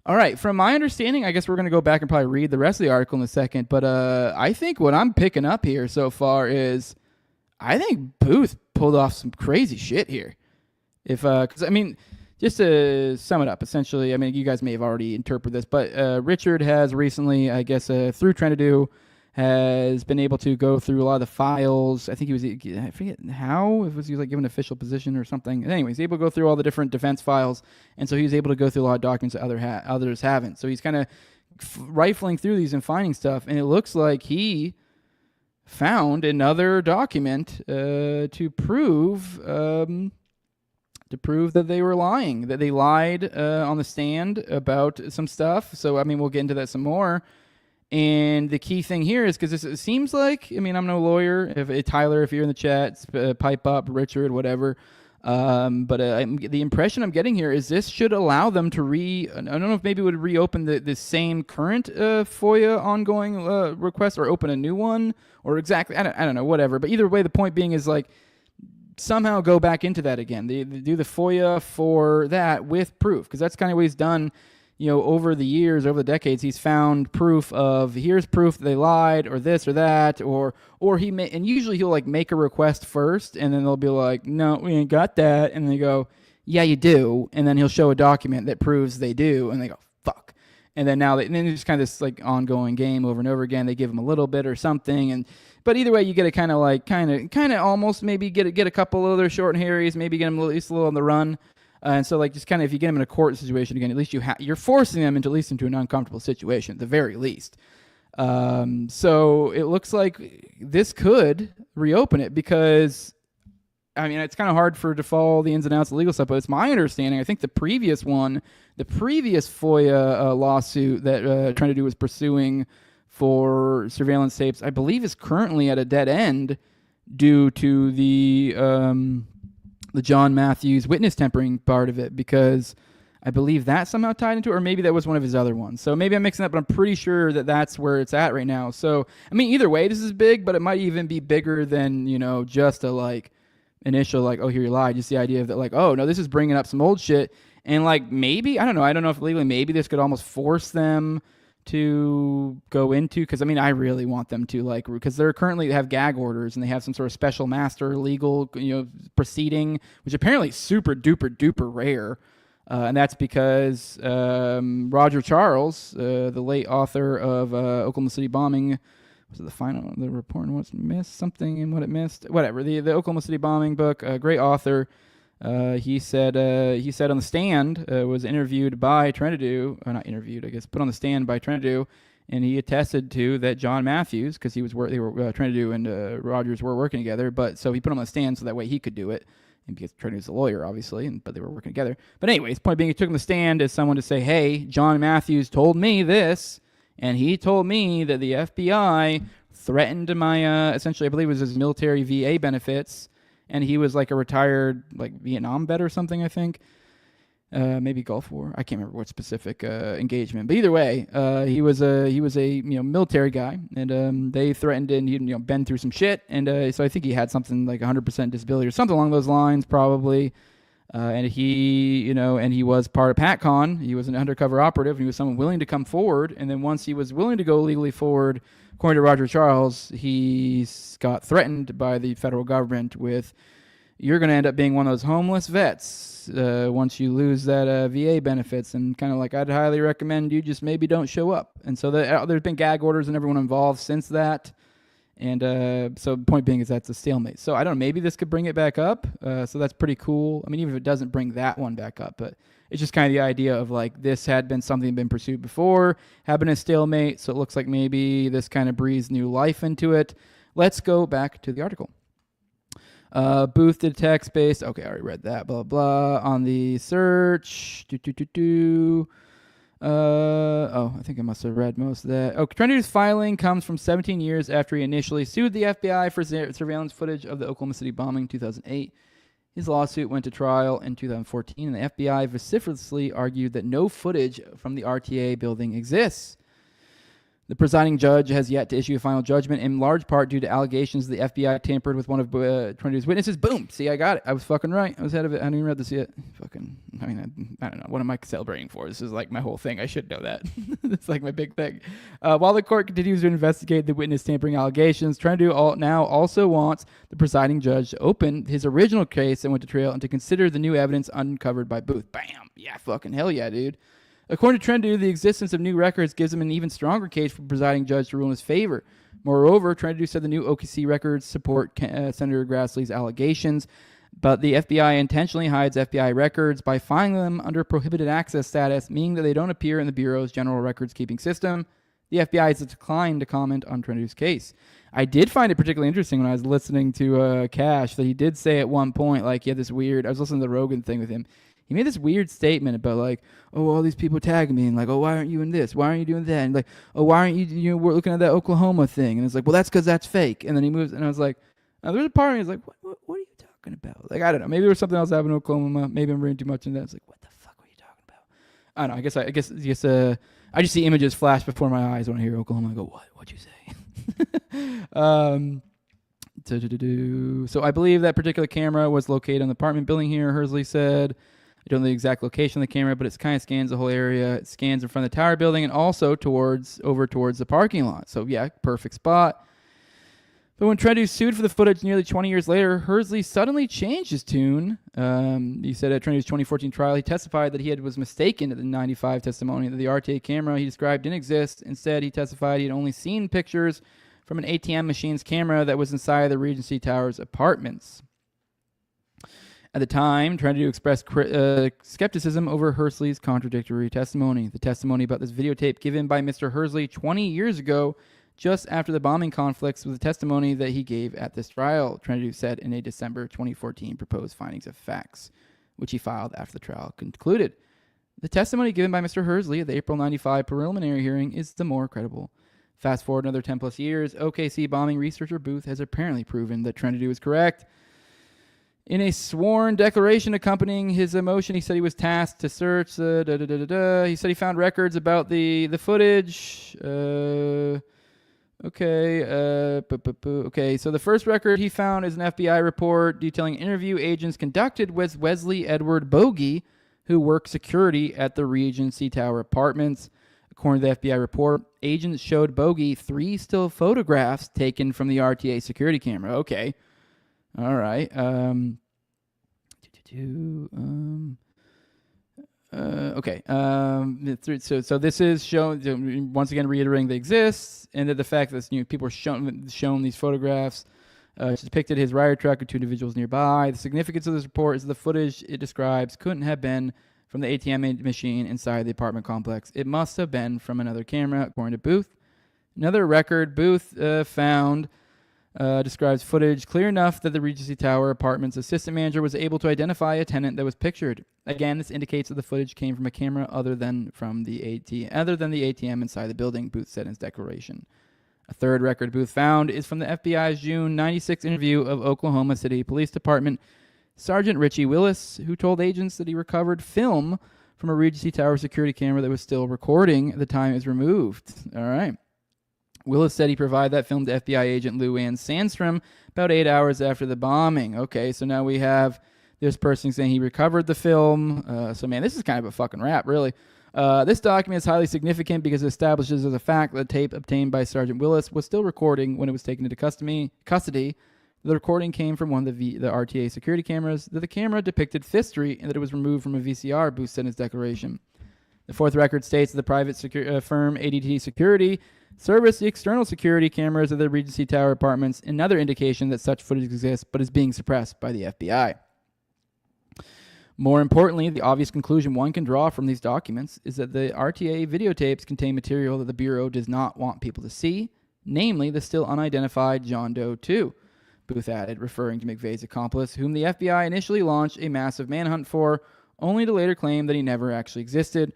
All right, from my understanding, I guess we're going to go back and probably read the rest of the article in a second, but I think what I'm picking up here so far is I think Booth pulled off some crazy shit here. Because, I mean, just to sum it up, essentially, I mean, you guys may have already interpreted this, but Richard has recently, I guess, through Trendu, has been able to go through a lot of the files. I think he was, I forget how, if he was like given an official position or something. Anyways, he's able to go through all the different defense files, and so he was able to go through a lot of documents that others haven't. So he's kind of rifling through these and finding stuff, and it looks like he found another document to prove that they were lying, that they lied on the stand about some stuff. So, I mean, we'll get into that some more. And the key thing here is because it seems like, I mean, I'm no lawyer. If Tyler, if you're in the chat, pipe up, Richard, whatever. But the impression I'm getting here is this should allow them to I don't know if maybe it would reopen the same current FOIA ongoing request or open a new one or exactly, I don't know, whatever. But either way, the point being is like somehow go back into that again. They do the FOIA for that with proof, because that's kind of what he's done. Over the years, over the decades, he's found proof of, here's proof they lied or this or that, or he may, and usually he'll like make a request first, and then they'll be like, no, we ain't got that, and they go, yeah, you do, and then he'll show a document that proves they do, and they go, fuck, and then and then it's kind of this like ongoing game over and over again. They give him a little bit or something, but either way, you get to kind of almost maybe get a couple of other short and hairies, maybe get him at least a little on the run. And so, like, just kind of, if you get them in a court situation again, at least you're forcing them into an uncomfortable situation at the very least. So it looks like this could reopen it because, I mean, it's kind of hard to follow the ins and outs of legal stuff, but it's my understanding. I think the previous FOIA lawsuit that Trying to Do was pursuing for surveillance tapes, I believe, is currently at a dead end due to the John Matthews witness tampering part of it, because I believe that somehow tied into it, or maybe that was one of his other ones. So maybe I'm mixing up, but I'm pretty sure that that's where it's at right now. So, I mean, either way, this is big, but it might even be bigger than, just a like initial like, oh, here you lied. Just the idea of that, like, oh, no, this is bringing up some old shit. And like, maybe, I don't know if legally, maybe this could almost force them to go into, because I mean, I really want them to, like, because they're currently have gag orders and they have some sort of special master legal proceeding, which apparently is super duper rare, and that's because Roger Charles, the late author of Oklahoma City Bombing, was it the report on what's missed, something and what it missed, whatever, the Oklahoma City Bombing book, a great author. He said on the stand, was interviewed by Trinidad, not interviewed, I guess, put on the stand by Trinidad, and he attested to that John Matthews, because Trinidad and Rogers were working together, but so he put him on the stand so that way he could do it, and because Trinidad's a lawyer, obviously, but they were working together. But anyways, point being, he took him to the stand as someone to say, hey, John Matthews told me this, and he told me that the FBI threatened my, essentially, I believe it was his military VA benefits, and he was like a retired like Vietnam vet or something, I think. Maybe Gulf War. I can't remember what specific engagement. But either way, he was a military guy, and they threatened, and he'd been through some shit, and so I think he had something like 100% disability or something along those lines, probably. And he and he was part of PatCon. He was an undercover operative, and he was someone willing to come forward. And then once he was willing to go legally forward, according to Roger Charles, he got threatened by the federal government with, you're going to end up being one of those homeless vets once you lose that VA benefits, and kind of like, I'd highly recommend you just maybe don't show up. And so there's been gag orders and everyone involved since that. And so the point being is that's a stalemate. So I don't know, maybe this could bring it back up. So that's pretty cool. I mean, even if it doesn't bring that one back up, but it's just kind of the idea of like, this had been something been pursued before, had been a stalemate. So it looks like maybe this kind of breathes new life into it. Let's go back to the article. Booth did text-based. Okay, I already read that. Blah, blah. On the search. I think I must have read most of that. Oh, Trendy's filing comes from 17 years after he initially sued the FBI for surveillance footage of the Oklahoma City bombing in 2008. His lawsuit went to trial in 2014, and the FBI vociferously argued that no footage from the RTA building exists. The presiding judge has yet to issue a final judgment, in large part due to allegations the FBI tampered with one of Trinity's witnesses. Boom! See, I got it. I was fucking right. I was ahead of it. I haven't even read this yet. I don't know. What am I celebrating for? This is like my whole thing. I should know that. It's like my big thing. While the court continues to investigate the witness tampering allegations, Trinity now also wants the presiding judge to open his original case that went to trial and to consider the new evidence uncovered by Booth. Bam! Yeah, fucking hell yeah, dude. According to Trendu, the existence of new records gives him an even stronger case for the presiding judge to rule in his favor. Moreover, Trendu said the new OKC records support Senator Grassley's allegations, but the FBI intentionally hides FBI records by filing them under prohibited access status, meaning that they don't appear in the Bureau's general records keeping system. The FBI has declined to comment on Trendu's case. I did find it particularly interesting when I was listening to Cash that he did say at one point, like, he had this weird, I was listening to the Rogan thing with him, He made this weird statement about like, oh, all these people tagging me and like, oh, why aren't you in this? Why aren't you doing that? And like, oh, why aren't you we're looking at that Oklahoma thing? And it's like, well, that's because that's fake. And then he moves, and I was like, there's a part of me that's like, what are you talking about? Like, I don't know. Maybe there was something else happening in Oklahoma. Maybe I'm reading too much into that. It's like, what the fuck were you talking about? I don't know. I just see images flash before my eyes when I hear Oklahoma. I go, what? What'd you say? So I believe that particular camera was located on the apartment building here, Hersley said. I don't know the exact location of the camera, but it kind of scans the whole area. It scans in front of the tower building and also over towards the parking lot. So yeah, perfect spot. But when Trendu sued for the footage nearly 20 years later, Hersley suddenly changed his tune. He said at Trendu's 2014 trial, he testified that he was mistaken at the 95 testimony that the RTA camera he described didn't exist. Instead, he testified he had only seen pictures from an ATM machine's camera that was inside the Regency Tower's apartments. At the time, Trendu expressed skepticism over Hersley's contradictory testimony. The testimony about this videotape given by Mr. Hersley 20 years ago, just after the bombing conflicts, was the testimony that he gave at this trial, Trendu said in a December 2014 proposed findings of facts, which he filed after the trial concluded. The testimony given by Mr. Hersley at the April 95 preliminary hearing is the more credible. Fast forward another 10 plus years, OKC bombing researcher Booth has apparently proven that Trendu is correct. In a sworn declaration accompanying his motion, he said he was tasked to search. He said he found records about the footage. Okay, so the first record he found is an FBI report detailing interview agents conducted with Wesley Edward Bogey, who worked security at the Regency Tower apartments. According to the FBI report, agents showed Bogey 3 still photographs taken from the RTA security camera. Okay. All right. Okay. So this is shown, once again reiterating they exist, and that the fact that people are shown these photographs depicted his riot truck and 2 individuals nearby. The significance of this report is the footage it describes couldn't have been from the ATM machine inside the apartment complex. It must have been from another camera, according to Booth. Another record Booth found describes footage clear enough that the Regency Tower Apartments assistant manager was able to identify a tenant that was pictured. Again, this indicates that the footage came from a camera other than the ATM inside the building, Booth said in his declaration. A third record Booth found is from the FBI's June 96 interview of Oklahoma City Police Department Sergeant Richie Willis, who told agents that he recovered film from a Regency Tower security camera that was still recording at the time it was removed. All right. Willis said he provided that film to FBI agent Lou Ann Sandstrom about 8 hours after the bombing. Okay, so now we have this person saying he recovered the film. So, man, this is kind of a fucking rap, really. This document is highly significant because it establishes as a fact that the tape obtained by Sergeant Willis was still recording when it was taken into custody. The recording came from one of the RTA security cameras, that the camera depicted 5th Street, and that it was removed from a VCR, Booth said in his declaration. The fourth record states that the private firm ADT Security serviced the external security cameras of the Regency Tower apartments, another indication that such footage exists but is being suppressed by the FBI. More importantly, the obvious conclusion one can draw from these documents is that the RTA videotapes contain material that the Bureau does not want people to see, namely the still unidentified John Doe 2. Booth added, referring to McVeigh's accomplice, whom the FBI initially launched a massive manhunt for, only to later claim that he never actually existed.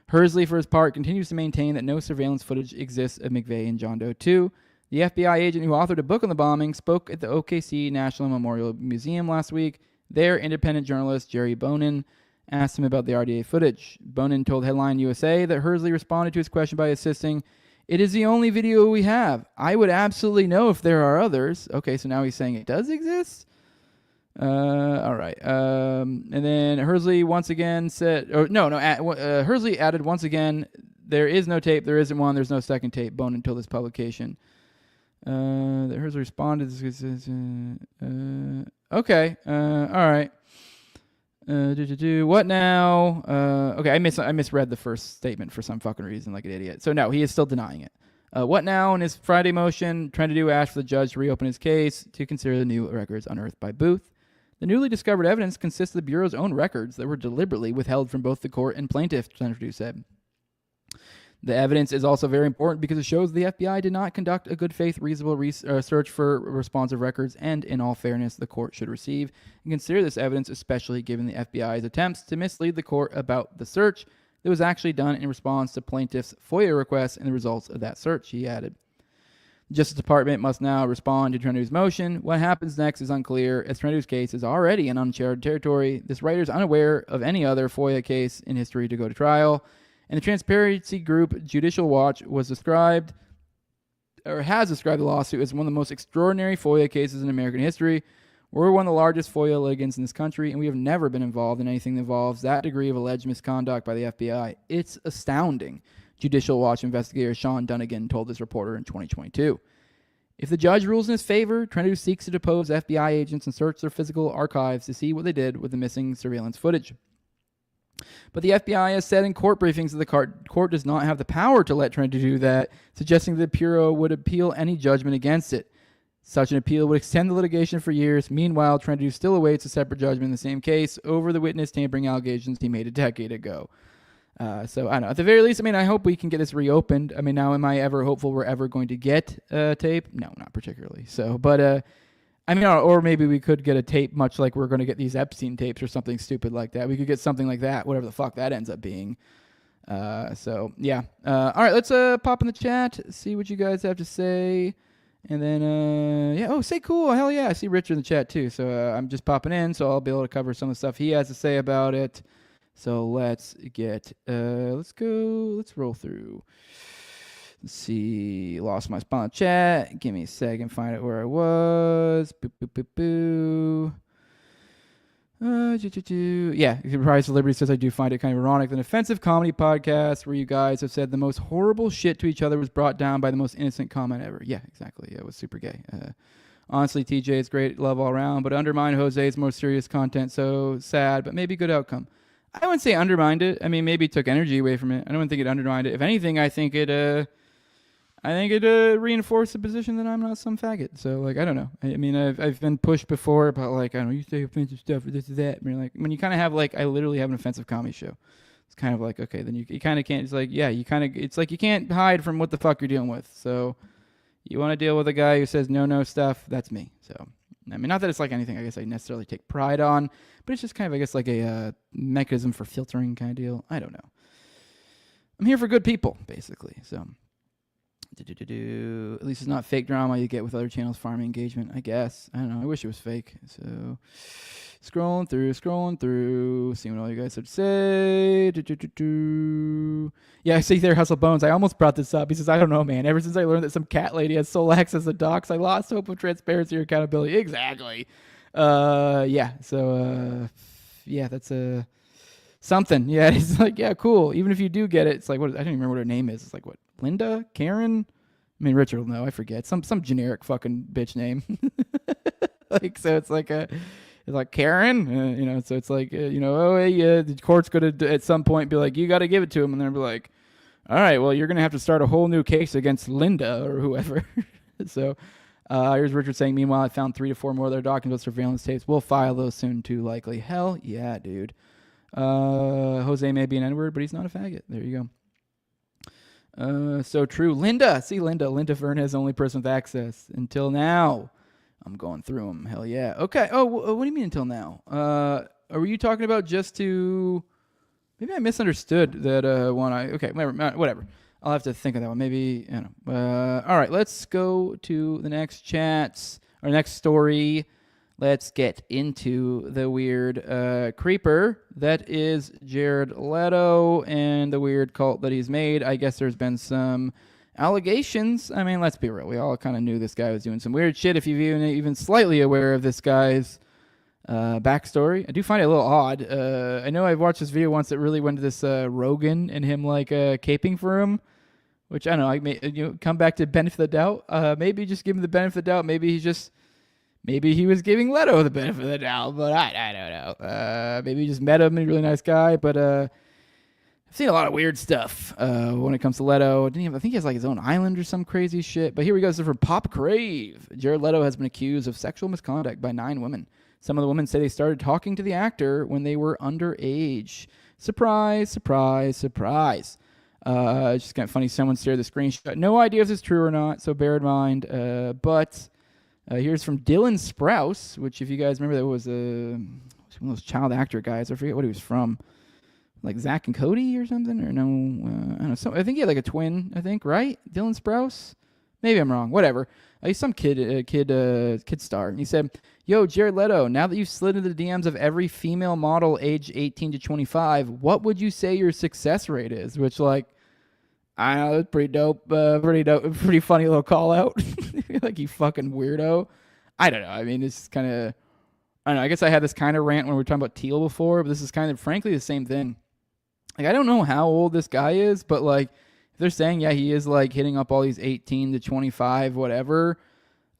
Hersley, for his part, continues to maintain that no surveillance footage exists of McVeigh and John Doe 2. The FBI agent who authored a book on the bombing spoke at the OKC National Memorial Museum last week. There, independent journalist Jerry Bonin asked him about the RTA footage. Bonin told Headline USA that Hersley responded to his question by insisting, "It is the only video we have. I would absolutely know if there are others." Okay, so now he's saying it does exist? All right. And then Hersley once again said, Hersley added once again, there is no tape, there isn't one, there's no second tape, Bonin told this publication. Hersley responded, okay, all right. What now? Okay, I misread the first statement for some fucking reason, like an idiot. So no, he is still denying it. What now? In his Friday motion, trying to do ask for the judge to reopen his case to consider the new records unearthed by Booth. The newly discovered evidence consists of the Bureau's own records that were deliberately withheld from both the court and plaintiff, Trendu said. The evidence is also very important because it shows the FBI did not conduct a good faith, reasonable search for responsive records, and in all fairness, the court should receive and consider this evidence, especially given the FBI's attempts to mislead the court about the search that was actually done in response to plaintiff's FOIA requests and the results of that search, he added. The Justice Department must now respond to Trendu's motion. What happens next is unclear, as Trendu's case is already in uncharted territory. This writer is unaware of any other FOIA case in history to go to trial. And the transparency group Judicial Watch has described the lawsuit as one of the most extraordinary FOIA cases in American history. We're one of the largest FOIA litigants in this country, and we have never been involved in anything that involves that degree of alleged misconduct by the FBI. It's astounding, Judicial Watch investigator Sean Dunnigan told this reporter in 2022. If the judge rules in his favor, Trendu seeks to depose FBI agents and search their physical archives to see what they did with the missing surveillance footage. But the FBI has said in court briefings that the court does not have the power to let Trendu do that, suggesting that the Bureau would appeal any judgment against it. Such an appeal would extend the litigation for years. Meanwhile, Trendu still awaits a separate judgment in the same case over the witness tampering allegations he made a decade ago. So, I don't know. At the very least, I hope we can get this reopened. Now, am I ever hopeful we're ever going to get a tape? No, not particularly. So, but, or maybe we could get a tape much like we're going to get these Epstein tapes or something stupid like that. We could get something like that, whatever the fuck that ends up being. So, yeah. All right, let's pop in the chat, see what you guys have to say. And then, say cool. Hell yeah. I see Richard in the chat too. So I'm just popping in, so I'll be able to cover some of the stuff he has to say about it. So let's roll through. Let's see. Lost my spot in the chat. Give me a second. Find out where I was. Yeah, Rise to Liberty says, I do find it kind of ironic. An offensive comedy podcast where you guys have said the most horrible shit to each other was brought down by the most innocent comment ever. Yeah, exactly. Yeah, it was super gay. Honestly, TJ is great. Love all around. But undermine Jose's more serious content. So sad, but maybe good outcome. I wouldn't say undermined it. Maybe it took energy away from it. I don't think it undermined it. If anything, I think it reinforced the position that I'm not some faggot. So, I don't know. I've been pushed before about, I don't know, you say offensive stuff or this or that. When you kind of have, I literally have an offensive comedy show. It's kind of okay, then you kind of can't, it's you can't hide from what the fuck you're dealing with. So, you want to deal with a guy who says no stuff, that's me. So, not that it's anything I guess I necessarily take pride on, but it's just kind of, a mechanism for filtering kind of deal. I don't know. I'm here for good people, basically, so... At least it's not fake drama you get with other channels farming engagement, I guess. I don't know. I wish it was fake. So, scrolling through, seeing what all you guys have to say. Yeah, I see there, Hustle Bones. I almost brought this up. He says, I don't know, man. Ever since I learned that some cat lady has sole access to docs, I lost hope of transparency or accountability. Exactly. Yeah. So, yeah, that's something. Yeah, it's cool. Even if you do get it, it's what, I don't even remember what her name is. It's what? Linda? Karen? Richard will know. I forget. Some generic fucking bitch name. So it's Karen? So it's the court's going to at some point be you got to give it to him. And they'll be all right, well, you're going to have to start a whole new case against Linda or whoever. So here's Richard saying, meanwhile, I found 3 to 4 more of their documents, surveillance tapes. We'll file those soon too, likely. Hell yeah, dude. Jose may be an N-word, but he's not a faggot. There you go. So true. Linda. See, Linda Verne is the only person with access. Until now. I'm going through them. Hell yeah. Okay. Oh, what do you mean until now? Are you talking about just to... Maybe I misunderstood that one. Okay, whatever. I'll have to think of that one. Maybe, all right, let's go to the next chats. Our next story. Let's get into the weird creeper that is Jared Leto and the weird cult that he's made. I guess there's been some allegations. Let's be real. We all kind of knew this guy was doing some weird shit. If you're even slightly aware of this guy's backstory, I do find it a little odd. I know I've watched this video once that really went to this Rogan and him caping for him, which I don't know. I may come back to benefit of the doubt. Maybe just give him the benefit of the doubt. Maybe he was giving Leto the benefit of the doubt, but I don't know. Maybe he just met him, he's a really nice guy, but I've seen a lot of weird stuff when it comes to Leto. I think he has his own island or some crazy shit. But here we go. This is from Pop Crave. Jared Leto has been accused of sexual misconduct by 9 women. Some of the women say they started talking to the actor when they were underage. Surprise, surprise, surprise. It's just kind of funny. Someone shared the screenshot. No idea if it's true or not, so bear in mind. But here's from Dylan Sprouse, which if you guys remember, that was one of those child actor guys. I forget what he was from. Like Zach and Cody or something, or no, I don't know. I think he had like a twin. I think, right? Dylan Sprouse. Maybe I'm wrong. Whatever. He's some kid star. And he said, "Yo, Jared Leto. Now that you've slid into the DMs of every female model age 18 to 25, what would you say your success rate is?" Which, like, I don't know, it's pretty dope. Pretty funny little call out. Like, you fucking weirdo. I don't know. I mean, it's kind of. I don't know. I guess I had this kind of rant when we were talking about Teal before, but this is kind of, frankly, the same thing. Like, I don't know how old this guy is, but, like, if they're saying, yeah, he is, like, hitting up all these 18 to 25, whatever,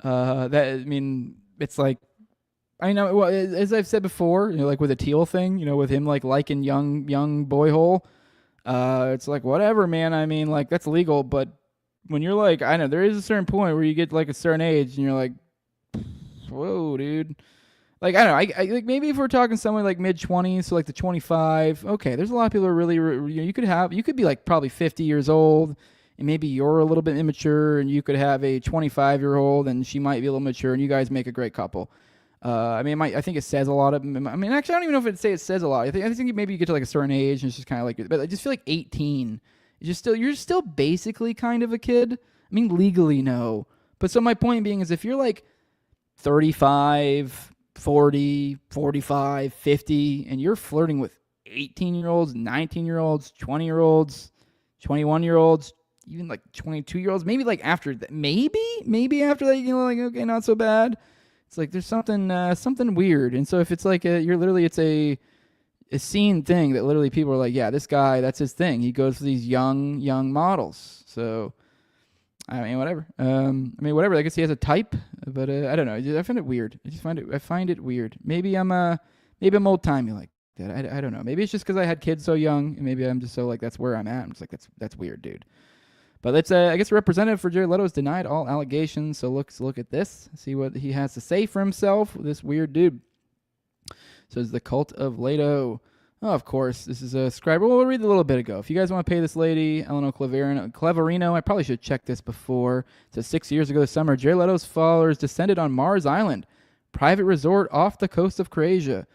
I mean, it's like, I know, well, as I've said before, you know, like with the Teal thing, you know, with him, like, liking young boy hole, it's like, whatever, man. I mean, like, that's legal, but when you're, like, I know, there is a certain point where you get, like, a certain age, and you're like, whoa, dude. Like, I don't know, I like maybe if we're talking somewhere like mid-20s, so like the 25, okay, there's a lot of people who are really, you know, you could be like probably 50 years old, and maybe you're a little bit immature, and you could have a 25-year-old, and she might be a little mature, and you guys make a great couple. I mean, I think it says a lot of, I mean, actually, I don't even know if it says a lot. I think maybe you get to like a certain age, and it's just kind of like, but I just feel like 18, you're still basically kind of a kid. I mean, legally, no. But so my point being is if you're like 35, 40, 45, 50, and you're flirting with 18-year-olds, 19-year-olds, 20-year-olds, 21-year-olds, even like 22-year-olds, maybe like after that, maybe after that, you know, like, okay, not so bad. It's like there's something weird. And so if it's like it's a scene thing that literally people are like, yeah, this guy, that's his thing. He goes for these young models. So I mean, whatever. Whatever. I guess he has a type, but I don't know. I find it weird. I find it weird. Maybe I'm old timey like that. I don't know. Maybe it's just because I had kids so young, and maybe I'm just so like that's where I'm at. I'm just like that's weird, dude. But let's I guess representative for Jared Leto has denied all allegations. So let's look at this. See what he has to say for himself. This weird dude. So it's the cult of Leto. Oh, of course, this is a scribe. Well, we'll read a little bit ago. If you guys want to pay this lady, Eleanor Cleverino, I probably should have checked this before. It says 6 years ago this summer, Jared Leto's followers descended on Mars Island, private resort off the coast of Croatia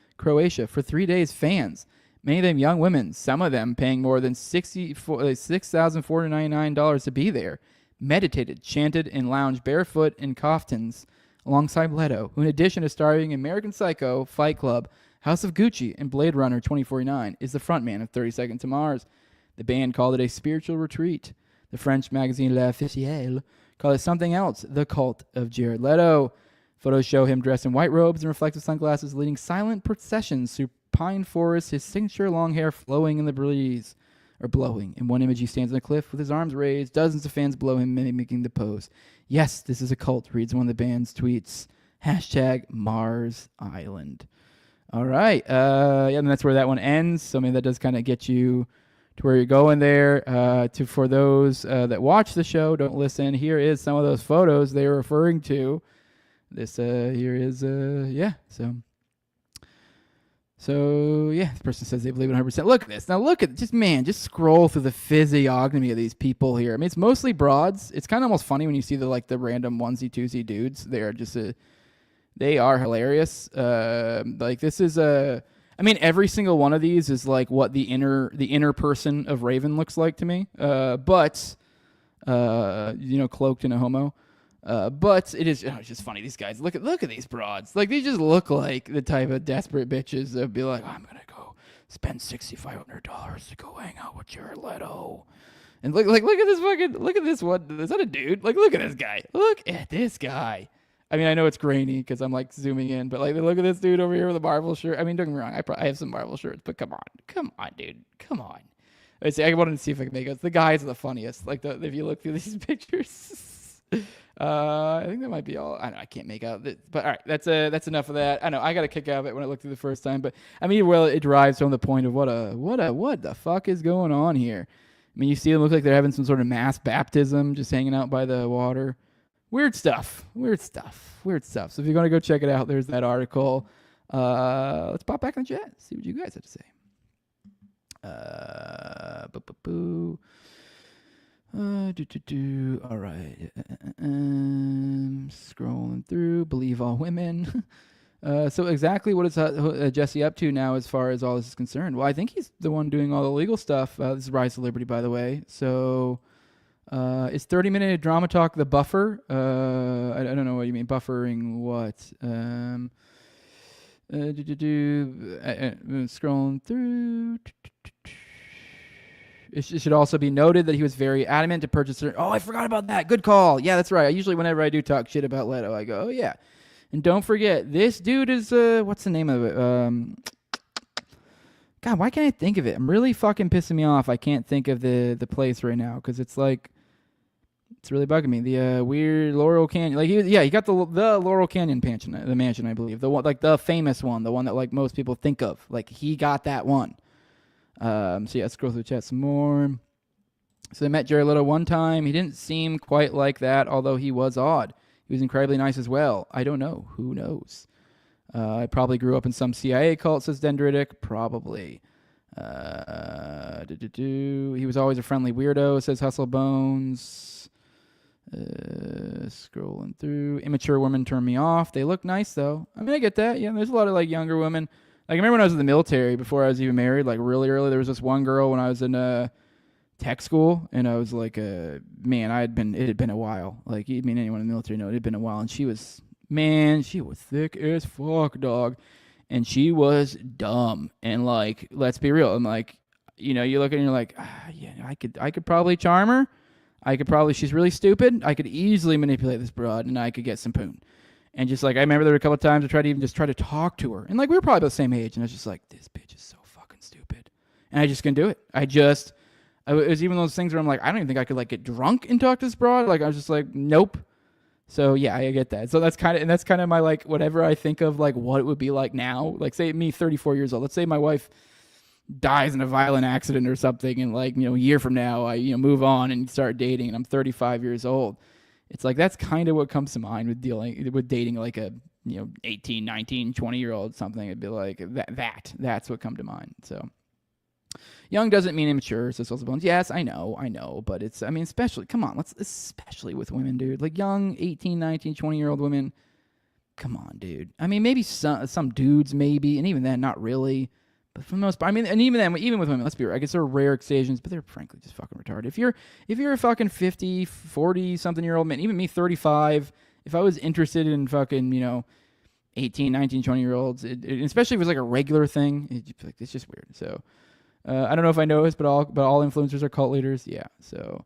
for 3 days. Fans, many of them young women, some of them paying more than $6,499 to be there, meditated, chanted, and lounged barefoot in kaftans alongside Leto, who in addition to starring in American Psycho, Fight Club, House of Gucci, and Blade Runner 2049, is the frontman of 30 Seconds to Mars. The band called it a spiritual retreat. The French magazine L'Officiel called it something else, the cult of Jared Leto. Photos show him dressed in white robes and reflective sunglasses, leading silent processions through pine forests, his signature long hair flowing in the breeze, or blowing. In one image, he stands on a cliff with his arms raised. Dozens of fans below him mimicking the pose. Yes, this is a cult, reads one of the band's tweets. #Mars Island. All right. And that's where that one ends. So, I mean, that does kind of get you to where you're going there. For those that watch the show, don't listen, here is some of those photos they were referring to. This here is, So, yeah, this person says they believe it 100%. Look at this. Now, look at, just scroll through the physiognomy of these people here. I mean, it's mostly broads. It's kind of almost funny when you see the random onesie-twosie dudes. They are just they are hilarious. This is every single one of these is like what the inner person of Raven looks like to me. But cloaked in a homo. But it is it's just funny. These guys, look at these broads. Like, they just look like the type of desperate bitches that would be like, I'm gonna go spend $6,500 to go hang out with Jared Leto. And look at this one. Is that a dude? Like, look at this guy. Look at this guy. I mean, I know it's grainy because I'm like zooming in, but like, look at this dude over here with a Marvel shirt. I mean, don't get me wrong, I have some Marvel shirts, but come on, dude, come on. I wanted to see if I could make it. The guys are the funniest. Like, if you look through these pictures, I think that might be all. I don't know, I can't make out. But all right, that's enough of that. I know I got a kick out of it when I looked through the first time, but I mean, well, it derives from the point of what the fuck is going on here. I mean, you see them look like they're having some sort of mass baptism, just hanging out by the water. Weird stuff. So if you're going to go check it out, there's that article. Let's pop back in the chat, see what you guys have to say. All right. Scrolling through. Believe all women. So exactly what is Jesse up to now as far as all this is concerned? Well, I think he's the one doing all the legal stuff. This is Rise to Liberty, by the way. So is 30-minute drama talk the buffer? I don't know what you mean. Buffering what? Scrolling through. It should also be noted that he was very adamant to purchase it. Oh, I forgot about that. Good call. Yeah, that's right. Usually whenever I do talk shit about Leto, I go, oh, yeah. And don't forget, this dude is, what's the name of it? God, why can't I think of it? I'm really fucking pissing me off. I can't think of the place right now because it's like, it's really bugging me. The weird Laurel Canyon. Like, he got the Laurel Canyon mansion, I believe. The one, like the famous one, the one that like most people think of. Like, he got that one. So yeah, let's scroll through the chat some more. So I met Jared Leto one time. He didn't seem quite like that, although he was odd. He was incredibly nice as well. I don't know. Who knows? I probably grew up in some CIA cult, says Dendritic. Probably. He was always a friendly weirdo, says Hustle Bones. Scrolling through. Immature women turn me off. They look nice, though. I mean, I get that. Yeah, there's a lot of like younger women. Like, I remember when I was in the military, before I was even married, like really early, there was this one girl when I was in tech school, and I was like, man, it had been a while. Like, I mean, anyone in the military know it had been a while, and she was thick as fuck, dog, and she was dumb, and like, let's be real, and like, you know, you look at her and you're like, yeah, I could probably charm her, she's really stupid, I could easily manipulate this broad, and I could get some poon. And just like, I remember there were a couple of times I tried to talk to her. And like, we were probably about the same age. And I was just like, this bitch is so fucking stupid. And I just couldn't do it. It was even those things where I'm like, I don't even think I could like get drunk and talk to this broad. Like, I was just like, nope. So yeah, I get that. So that's kind of my like, whatever I think of like what it would be like now. Like, say me 34 years old. Let's say my wife dies in a violent accident or something. And like, you know, a year from now, I, you know, move on and start dating and I'm 35 years old. It's like, that's kind of what comes to mind with dating like a, you know, 18, 19, 20-year-old something. It'd be like that's what come to mind. So young doesn't mean immature, says Social Bones. Yes, I know, but it's, I mean, especially with women, dude. Like young 18, 19, 20-year-old women. Come on, dude. I mean, maybe some dudes maybe, and even then not really. But for the most part, I mean, and even then, even with women, let's be real. I guess there are rare occasions, but they're frankly just fucking retarded. If you're a fucking 50, 40-something-year-old man, even me, 35, if I was interested in fucking, you know, 18, 19, 20-year-olds, especially if it was like a regular thing, it's just weird. So, I don't know if I know this, but all influencers are cult leaders. Yeah. So,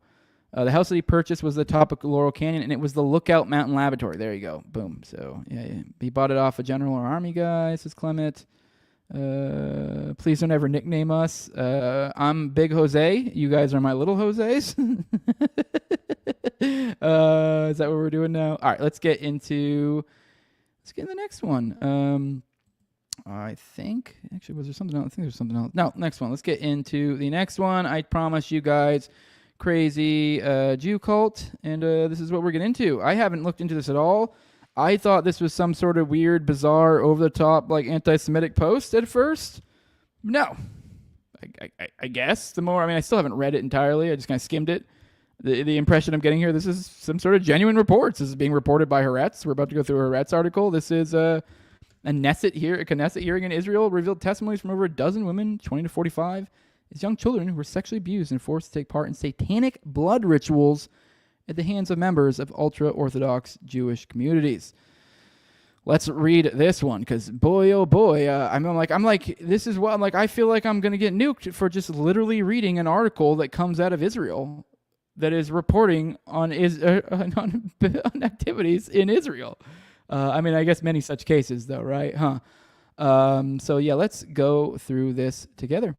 the house that he purchased was the top of Laurel Canyon, and it was the Lookout Mountain Laboratory. There you go. Boom. So, yeah. He bought it off a general or army guy, says Clement. Please don't ever nickname us. I'm Big Jose. You guys are my little Jose's. Is that what we're doing now? All right, let's get into the next one. I think actually, was there something else? I think there's something else. No, next one. Let's get into the next one. I promise you guys, crazy Jew cult, and this is what we're getting into. I haven't looked into this at all. I thought this was some sort of weird, bizarre, over-the-top, like, anti-Semitic post at first. No. I guess. I still haven't read it entirely. I just kind of skimmed it. The impression I'm getting here, this is some sort of genuine reports. This is being reported by Haaretz. We're about to go through a Haaretz article. This is a Knesset hearing in Israel revealed testimonies from over a dozen women, 20 to 45, as young children who were sexually abused and forced to take part in satanic blood rituals at the hands of members of ultra-Orthodox Jewish communities. Let's read this one, because boy, oh boy, I'm like, this is what I'm like. I feel like I'm gonna get nuked for just literally reading an article that comes out of Israel that is reporting on on activities in Israel. I mean, I guess many such cases, though, right? So yeah, let's go through this together.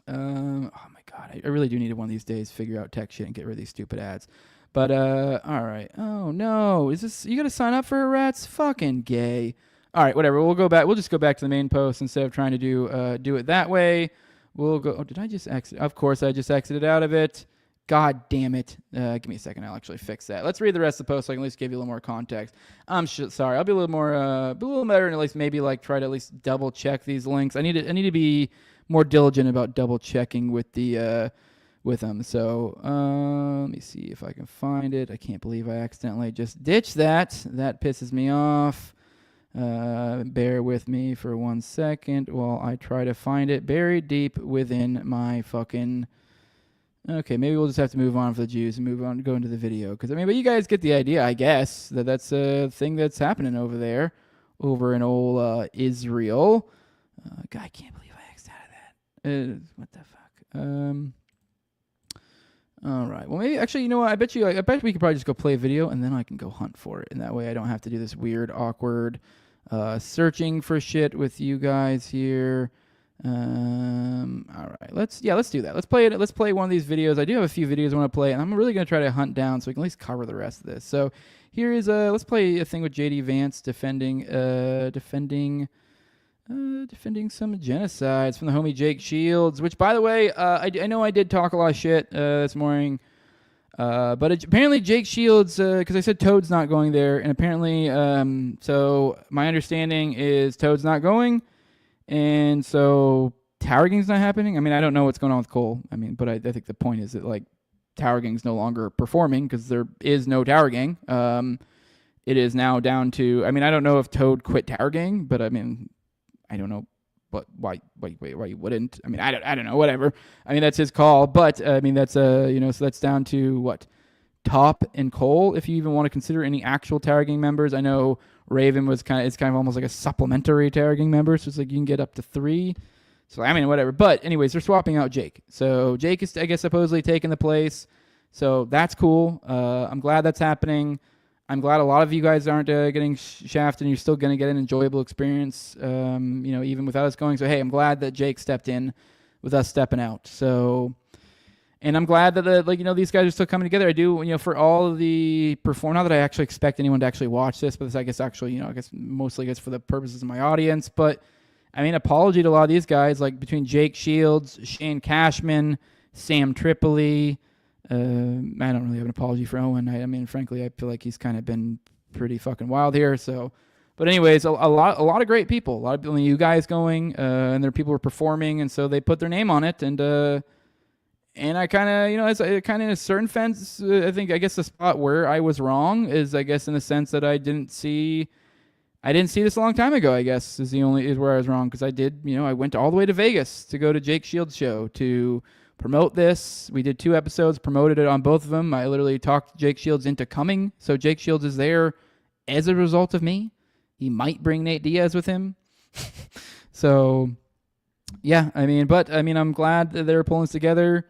Oh my God, I really do need to one of these days figure out tech shit and get rid of these stupid ads. But all right. Oh no, is this? You got to sign up for Haaretz? Fucking gay. All right, whatever. We'll go back. We'll just go back to the main post instead of trying to do it that way. We'll go. Oh, did I just exit? Of course, I just exited out of it. God damn it. Give me a second. I'll actually fix that. Let's read the rest of the post so I can at least give you a little more context. I'm sorry. I'll be a little more, be a little better, and at least maybe like try to at least double check these links. I need to be more diligent about double checking with the with them. So let me see if I can find it. I can't believe I accidentally just ditched that. That pisses me off. Bear with me for 1 second while I try to find it buried deep within my fucking... Okay, maybe we'll just have to move on for the Jews and go into the video. Because, I mean, but you guys get the idea, I guess, that that's a thing that's happening over there, over in old Israel. God, I can't believe I X'd out of that. What the fuck? All right. Well, maybe, actually, you know what? I bet we could probably just go play a video, and then I can go hunt for it. And that way I don't have to do this weird, awkward searching for shit with you guys here. All right, let's do that. Let's play one of these videos. I do have a few videos I want to play, and I'm really going to try to hunt down so we can at least cover the rest of this. So here is let's play a thing with JD Vance defending some genocides from the homie Jake Shields, which, by the way, I know I did talk a lot of shit this morning, but apparently Jake Shields, because I said Toad's not going there, and apparently, so my understanding is Toad's not going, and so Tower Gang's not happening. I mean, I don't know what's going on with Cole. I mean, but I think the point is that, like, Tower Gang's no longer performing because there is no Tower Gang. It is now down to, I mean, I don't know if Toad quit Tower Gang, but I mean, I don't know, but why you wouldn't? I mean, I don't know, whatever. I mean, that's his call, but I mean, that's so that's down to what? Top and Cole, if you even want to consider any actual Tower Gang members. I know Raven is kind of almost like a supplementary Tower Gang member, so it's like you can get up to 3. So I mean, whatever. But anyways, they're swapping out Jake. So Jake is, I guess, supposedly taking the place. So that's cool. I'm glad that's happening. I'm glad a lot of you guys aren't getting shafted, and you're still going to get an enjoyable experience, even without us going. So, hey, I'm glad that Jake stepped in with us stepping out. So, and I'm glad that, these guys are still coming together. I do, for all of the not that I actually expect anyone to actually watch this, but this, I guess, actually, I guess mostly for the purposes of my audience. But, I mean, apology to a lot of these guys, like between Jake Shields, Shane Cashman, Sam Tripoli. I don't really have an apology for Owen. I mean, frankly, I feel like he's kind of been pretty fucking wild here. So, but anyways, a lot of great people, a lot of people, you guys going, and there are people who are performing, and so they put their name on it, and I kind of, it's kind of in a certain sense, I guess the spot where I was wrong is, I guess, in the sense that I didn't see this a long time ago, I guess, is where I was wrong, because I did, I went all the way to Vegas to go to Jake Shields' show to promote this. We did 2 episodes, promoted it on both of them. I literally talked Jake Shields into coming. So Jake Shields is there as a result of me. He might bring Nate Diaz with him. So, yeah, I'm glad that they're pulling this together.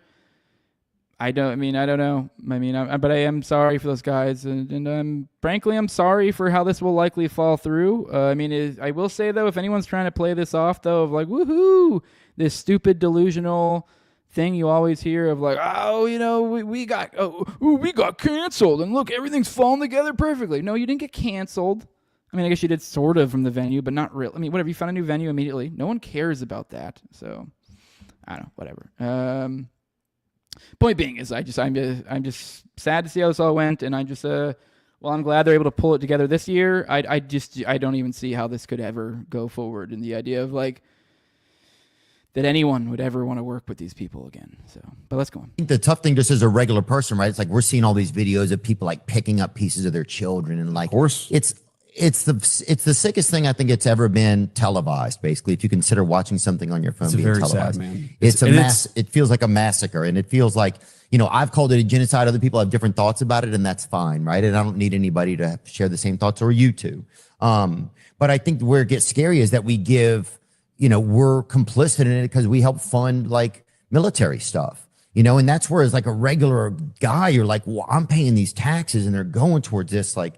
I don't know. But I am sorry for those guys. And frankly, I'm sorry for how this will likely fall through. I will say, though, if anyone's trying to play this off, though, of like, woohoo, this stupid delusional thing you always hear of like, we got canceled, and look, everything's falling together perfectly. No, you didn't get canceled. I mean, I guess you did sort of from the venue, but not really. I mean, whatever, you found a new venue immediately. No one cares about that. So I don't know, whatever. Point being is I'm just sad to see how this all went, and I'm glad they're able to pull it together this year. I don't even see how this could ever go forward, in the idea of like that anyone would ever want to work with these people again. So, but let's go on. I think the tough thing, just as a regular person, right? It's like we're seeing all these videos of people like picking up pieces of their children, and like, of course, it's the sickest thing I think it's ever been televised. Basically, if you consider watching something on your phone being televised, sad, man. It feels like a massacre, and it feels like, I've called it a genocide. Other people have different thoughts about it, and that's fine, right? And I don't need anybody to share the same thoughts, or you two. But I think where it gets scary is that we give, we're complicit in it because we help fund like military stuff, and that's where, as like a regular guy, you're like, well, I'm paying these taxes and they're going towards this, like,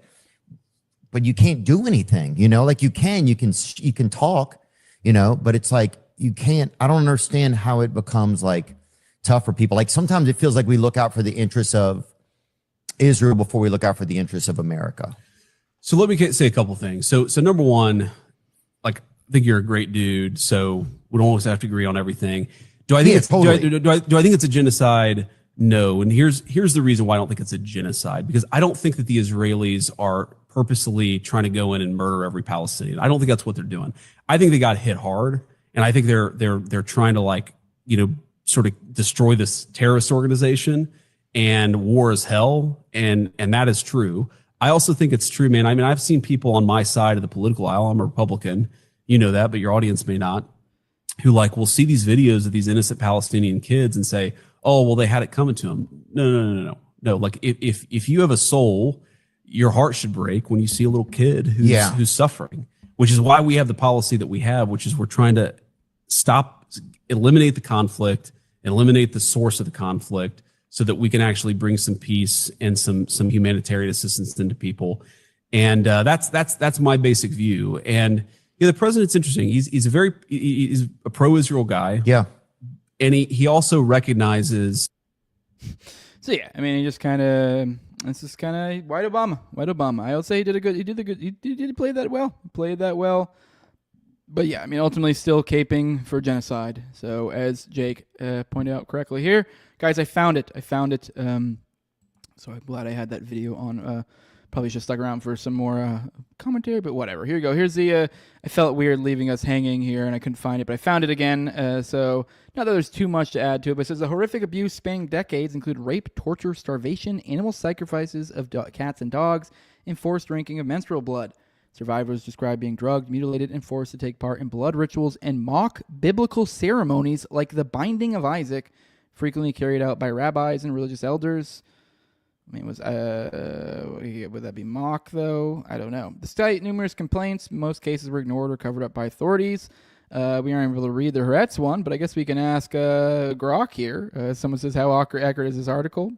but you can't do anything, like you can talk, but it's like, you can't. I don't understand how it becomes like tough for people. Like sometimes it feels like we look out for the interests of Israel before we look out for the interests of America. So let me say a couple things. So number one, like, I think you're a great dude, so we don't always have to agree on everything. Do I think do I think it's a genocide? No. And here's the reason why I don't think it's a genocide, because I don't think that the Israelis are purposely trying to go in and murder every Palestinian. I don't think that's what they're doing. I think they got hit hard, and I think they're trying to, like, sort of destroy this terrorist organization, and war is hell. And that is true. I also think it's true, man. I mean, I've seen people on my side of the political aisle. I'm a Republican, you know that, but your audience may not, who like will see these videos of these innocent Palestinian kids and say, oh, well, they had it coming to them. No. Like if you have a soul, your heart should break when you see a little kid who's suffering, which is why we have the policy that we have, which is we're trying to eliminate the conflict, eliminate the source of the conflict, so that we can actually bring some peace and some humanitarian assistance into people. And that's my basic view. And the president's interesting. He's a pro-Israel guy. Yeah. And he also recognizes. So yeah, I mean, he just kind of, it's just kind of white Obama. I would say he did play that well. But yeah, I mean, ultimately still caping for genocide. So as Jake pointed out correctly here, guys, I found it. So I'm glad I had that video on. Probably should have stuck around for some more commentary, but whatever. Here we go. Here's the, I felt weird leaving us hanging here, and I couldn't find it, but I found it again. So not that there's too much to add to it, but it says the horrific abuse spanning decades include rape, torture, starvation, animal sacrifices of cats and dogs, and forced drinking of menstrual blood. Survivors describe being drugged, mutilated, and forced to take part in blood rituals and mock biblical ceremonies like the binding of Isaac, frequently carried out by rabbis and religious elders. I mean, would that be mock, though? I don't know. Despite numerous complaints, most cases were ignored or covered up by authorities. We aren't able to read the Haaretz one, but I guess we can ask Grok here. Someone says, how accurate is this article?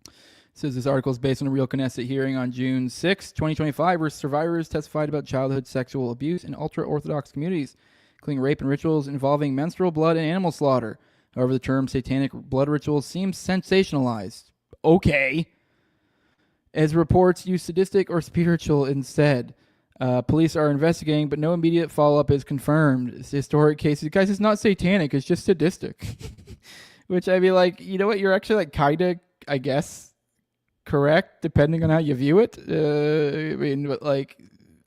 It says this article is based on a real Knesset hearing on June 6, 2025, where survivors testified about childhood sexual abuse in ultra-Orthodox communities, including rape and rituals involving menstrual blood and animal slaughter. However, the term satanic blood rituals seems sensationalized. Okay. As reports use sadistic or spiritual instead. Police are investigating, but no immediate follow-up is confirmed. It's historic cases. Guys, it's not satanic. It's just sadistic. Which I'd be like, you know what? You're actually like kind of, I guess, correct, depending on how you view it. I mean, but like,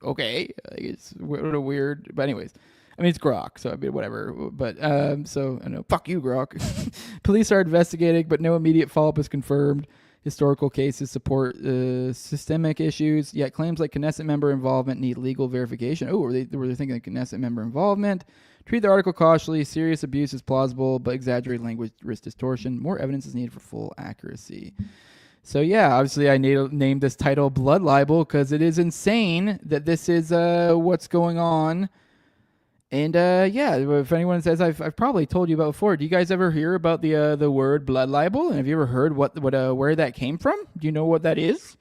okay. It's what a weird, but anyways. I mean, it's Grok, so I mean, whatever. But, so, I know, fuck you, Grok. Police are investigating, but no immediate follow-up is confirmed. Historical cases support systemic issues, yet claims like Knesset member involvement need legal verification. Oh, were they thinking of Knesset member involvement? Treat the article cautiously. Serious abuse is plausible, but exaggerated language risks distortion. More evidence is needed for full accuracy. So, yeah, obviously I named this title Blood Libel because it is insane that this is what's going on. And yeah, if anyone says I've probably told you about before, do you guys ever hear about the word blood libel? And have you ever heard where that came from? Do you know what that is?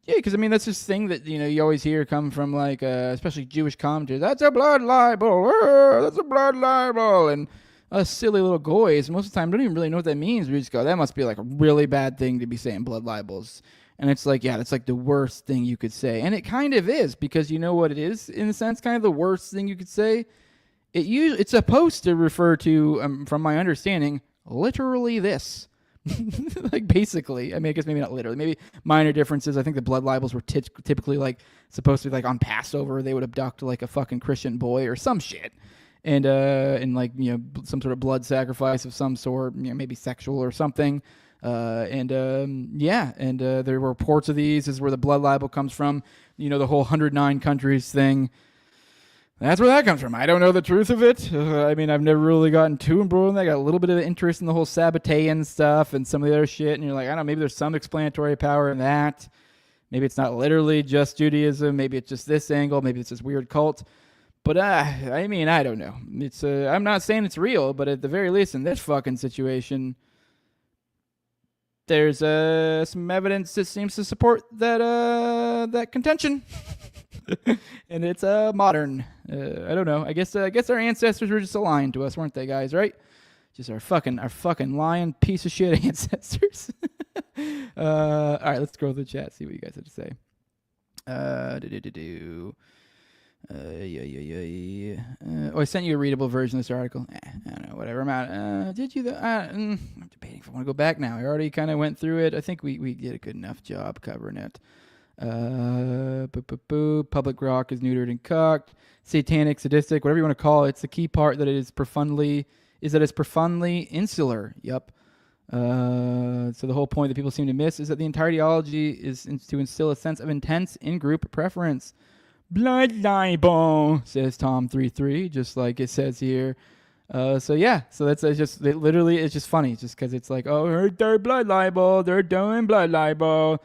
Yeah, because I mean that's this thing that you always hear come from like especially Jewish commentators. That's a blood libel. That's a blood libel, and us silly little goys most of the time don't even really know what that means. We just go, that must be like a really bad thing to be saying blood libels. And it's like, yeah, that's like the worst thing you could say. And it kind of is, because you know what it is, in a sense, kind of the worst thing you could say? It's supposed to refer to, from my understanding, literally this. Like, basically. I mean, I guess maybe not literally. Maybe minor differences. I think the blood libels were typically, like, supposed to be, like, on Passover. They would abduct, like, a fucking Christian boy or some shit. And like, some sort of blood sacrifice of some sort, maybe sexual or something. And there were reports of these. This is where the blood libel comes from. The whole 109 countries thing. That's where that comes from. I don't know the truth of it. I mean, I've never really gotten too embroiled in that. I got a little bit of interest in the whole Sabbatean stuff and some of the other shit. And you're like, I don't know, maybe there's some explanatory power in that. Maybe it's not literally just Judaism. Maybe it's just this angle. Maybe it's this weird cult. But, I mean, I don't know. It's I'm not saying it's real, but at the very least in this fucking situation, there's some evidence that seems to support that contention. And it's modern. I don't know. I guess our ancestors were just aligned to us, weren't they, guys? Right? Just our fucking lying piece of shit ancestors. All right, let's scroll through the chat. See what you guys have to say. I sent you a readable version of this article. I don't know, whatever. I'm out. Did you? I'm debating if I want to go back now. I already kind of went through it. I think we did a good enough job covering it. Public rock is neutered and cocked. Satanic, sadistic, whatever you want to call it. It's the key part that it is profoundly is that it's profoundly insular. Yep. So the whole point that people seem to miss is that the entire ideology is to instill a sense of intense in-group preference. Blood libel, says Tom33, just like it says here. So that's just literally it's just funny, just because it's like, oh, they're blood libel, they're doing blood libel,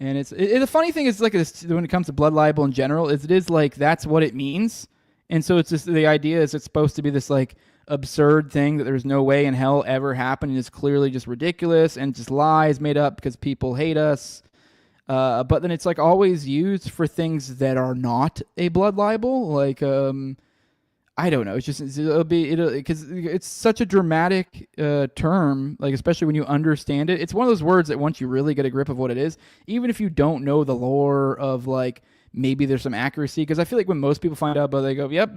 and the funny thing is like this, when it comes to blood libel in general, is it is like that's what it means, and so it's just the idea is it's supposed to be this like absurd thing that there's no way in hell ever happened, and it's clearly just ridiculous and just lies made up because people hate us. But then it's like always used for things that are not a blood libel. Like, I don't know. It's just, because it's such a dramatic term, like, especially when you understand it. It's one of those words that once you really get a grip of what it is, even if you don't know the lore of like, maybe there's some accuracy. Because I feel like when most people find out, but they go, yep,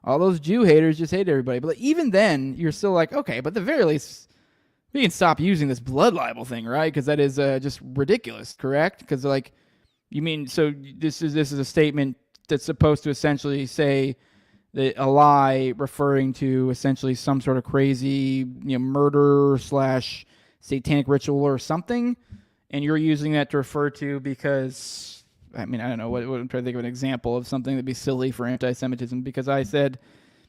all those Jew haters just hate everybody. But like, even then, you're still like, okay, but at the very least, we can stop using this blood libel thing, right? Because that is just ridiculous, correct? Because like, you mean, so this is a statement that's supposed to essentially say that a lie referring to essentially some sort of crazy, murder / satanic ritual or something, and you're using that to refer to because, I mean, I don't know, what I'm trying to think of an example of something that'd be silly for anti-Semitism, because I said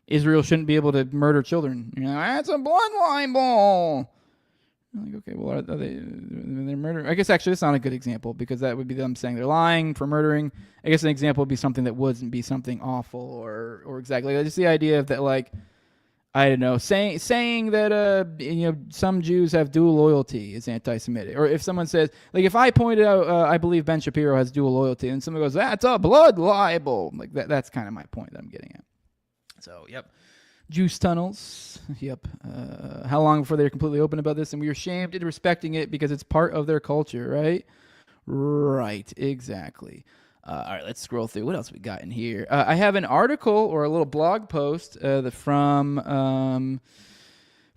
Israel shouldn't be able to murder children. That's a blood libel. Like, okay, well, are they're murdering? I guess actually it's not a good example, because that would be them saying they're lying for murdering. I guess an example would be something that wouldn't be something awful or exactly. Just the idea of that, like, I don't know, saying that some Jews have dual loyalty is anti-Semitic. Or if someone says, like, if I pointed out I believe Ben Shapiro has dual loyalty, and someone goes, that's a blood libel. Like that's kind of my point that I'm getting at. So, yep. Juice tunnels. Yep. How long before they're completely open about this? And we are shamed into respecting it because it's part of their culture, right? Right. Exactly. All right, let's scroll through. What else we got in here? I have an article or a little blog post from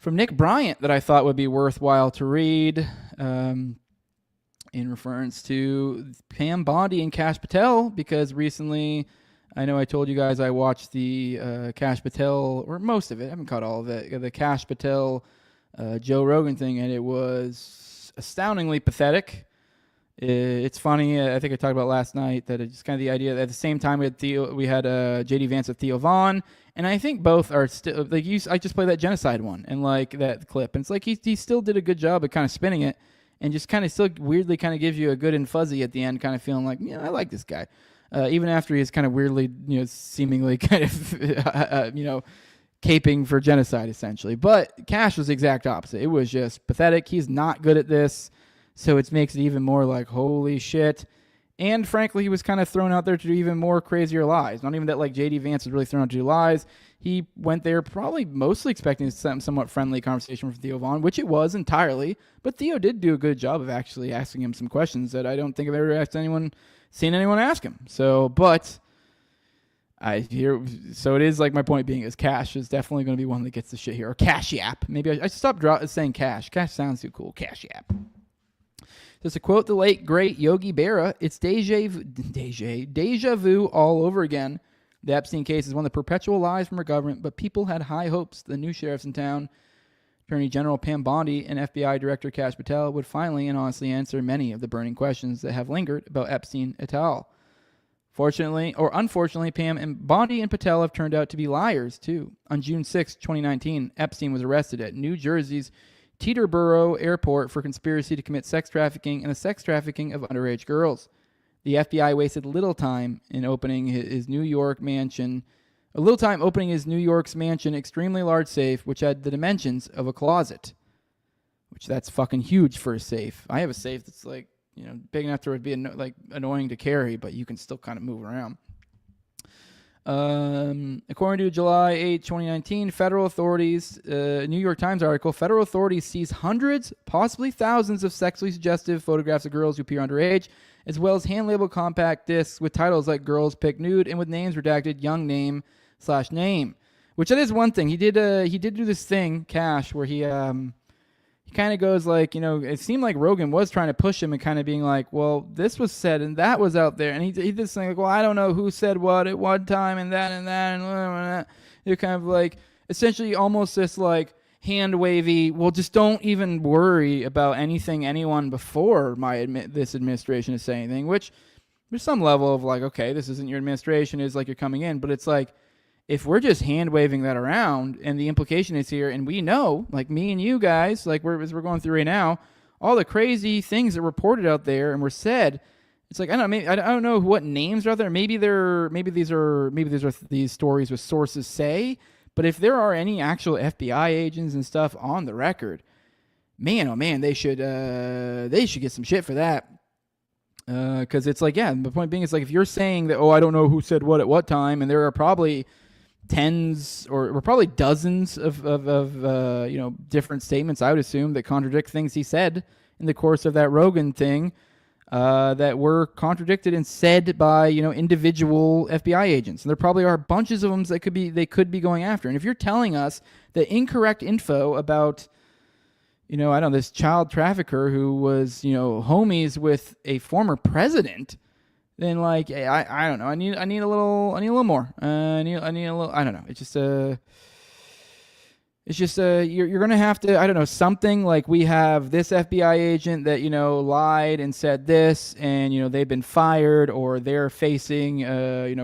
Nick Bryant that I thought would be worthwhile to read in reference to Pam Bondi and Kash Patel, because recently, I know I told you guys I watched the Kash Patel, or most of it, I haven't caught all of it, the Kash Patel Joe Rogan thing, and it was astoundingly pathetic. It's funny, I think I talked about last night, that it's kind of the idea that at the same time we had J.D. Vance with Theo Vaughn, and I think both are still, like, I just played that genocide one, and like that clip, and it's like he still did a good job at kind of spinning it, and just kind of still weirdly kind of gives you a good and fuzzy at the end, kind of feeling like, I like this guy. Even after he's kind of weirdly, seemingly kind of, caping for genocide, essentially. But Kash was the exact opposite. It was just pathetic. He's not good at this, so it makes it even more like, holy shit. And frankly, he was kind of thrown out there to do even more crazier lies. Not even that like J.D. Vance was really thrown out to do lies. He went there probably mostly expecting some somewhat friendly conversation from Theo Vaughn, which it was entirely. But Theo did do a good job of actually asking him some questions that I don't think I've ever seen anyone ask him. So, but so it is like, my point being is Kash is definitely going to be one that gets the shit here. Or Cash App. Maybe I should stop saying Cash. Cash sounds too cool. Cash App. Just to quote the late, great Yogi Berra, it's deja vu all over again. The Epstein case is one of the perpetual lies from our government, but people had high hopes the new sheriffs in town, Attorney General Pam Bondi and FBI Director Kash Patel, would finally and honestly answer many of the burning questions that have lingered about Epstein et al. Fortunately, or unfortunately, Pam and Bondi and Patel have turned out to be liars, too. On June 6, 2019, Epstein was arrested at New Jersey's Teterboro Airport for conspiracy to commit sex trafficking and the sex trafficking of underage girls. The FBI wasted little time in opening his New York mansion, extremely large safe, which had the dimensions of a closet. Which that's fucking huge for a safe. I have a safe that's like, big enough to be annoying to carry, but you can still kind of move around. According to July 8, 2019, federal authorities, New York Times article, federal authorities seized hundreds, possibly thousands of sexually suggestive photographs of girls who appear underage, as well as hand-labeled compact discs with titles like Girls Pick Nude and with names redacted young name/name. Which that is one thing. He did do this thing, Kash, where he kind of goes like, it seemed like Rogan was trying to push him and kind of being like, well, this was said and that was out there. And he did this thing like, well, I don't know who said what at what time and that. You're kind of like, essentially almost this like hand wavy, well, just don't even worry about anything anyone before this administration is saying anything, which there's some level of like, okay, this isn't your administration, it's like you're coming in, but it's like, if we're just hand waving that around and the implication is here, and we know, like me and you guys, like as we're going through right now, all the crazy things that were reported out there and were said, it's like, I don't know, maybe I don't know what names are out there. Maybe these are these stories with sources say, but if there are any actual FBI agents and stuff on the record, man, oh man, they should get some shit for that. Because it's like, yeah, the point being is like, if you're saying that, oh, I don't know who said what at what time, and there are probably tens or probably dozens of different statements, I would assume, that contradict things he said in the course of that Rogan thing, that were contradicted and said by individual FBI agents, and there probably are bunches of them that they could be going after. And if you're telling us that incorrect info about I don't know, this child trafficker who was homies with a former president, then like I don't know, I need a little more. I need a little. I don't know. It's just you're gonna have to, I don't know, something like, we have this FBI agent that lied and said this, and they've been fired, or they're facing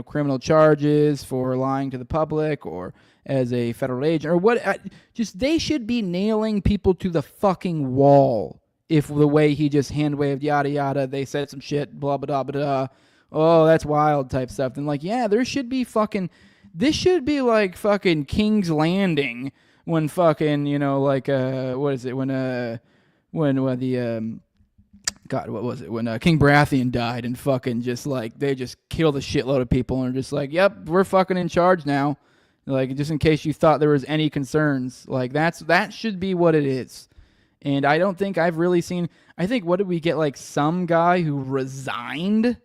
criminal charges for lying to the public, or as a federal agent, or what. Just, they should be nailing people to the fucking wall if the way he just hand waved yada yada, they said some shit, blah blah blah blah, oh that's wild type stuff. Then like, yeah, there should be this should be like fucking King's Landing when fucking what is it, when the God, what was it, when King Baratheon died, and fucking just like they just killed a shitload of people and are just like, yep, we're fucking in charge now. Like, just in case you thought there was any concerns, like that should be what it is. And I don't think I've really seen, I think, what did we get, like some guy who resigned,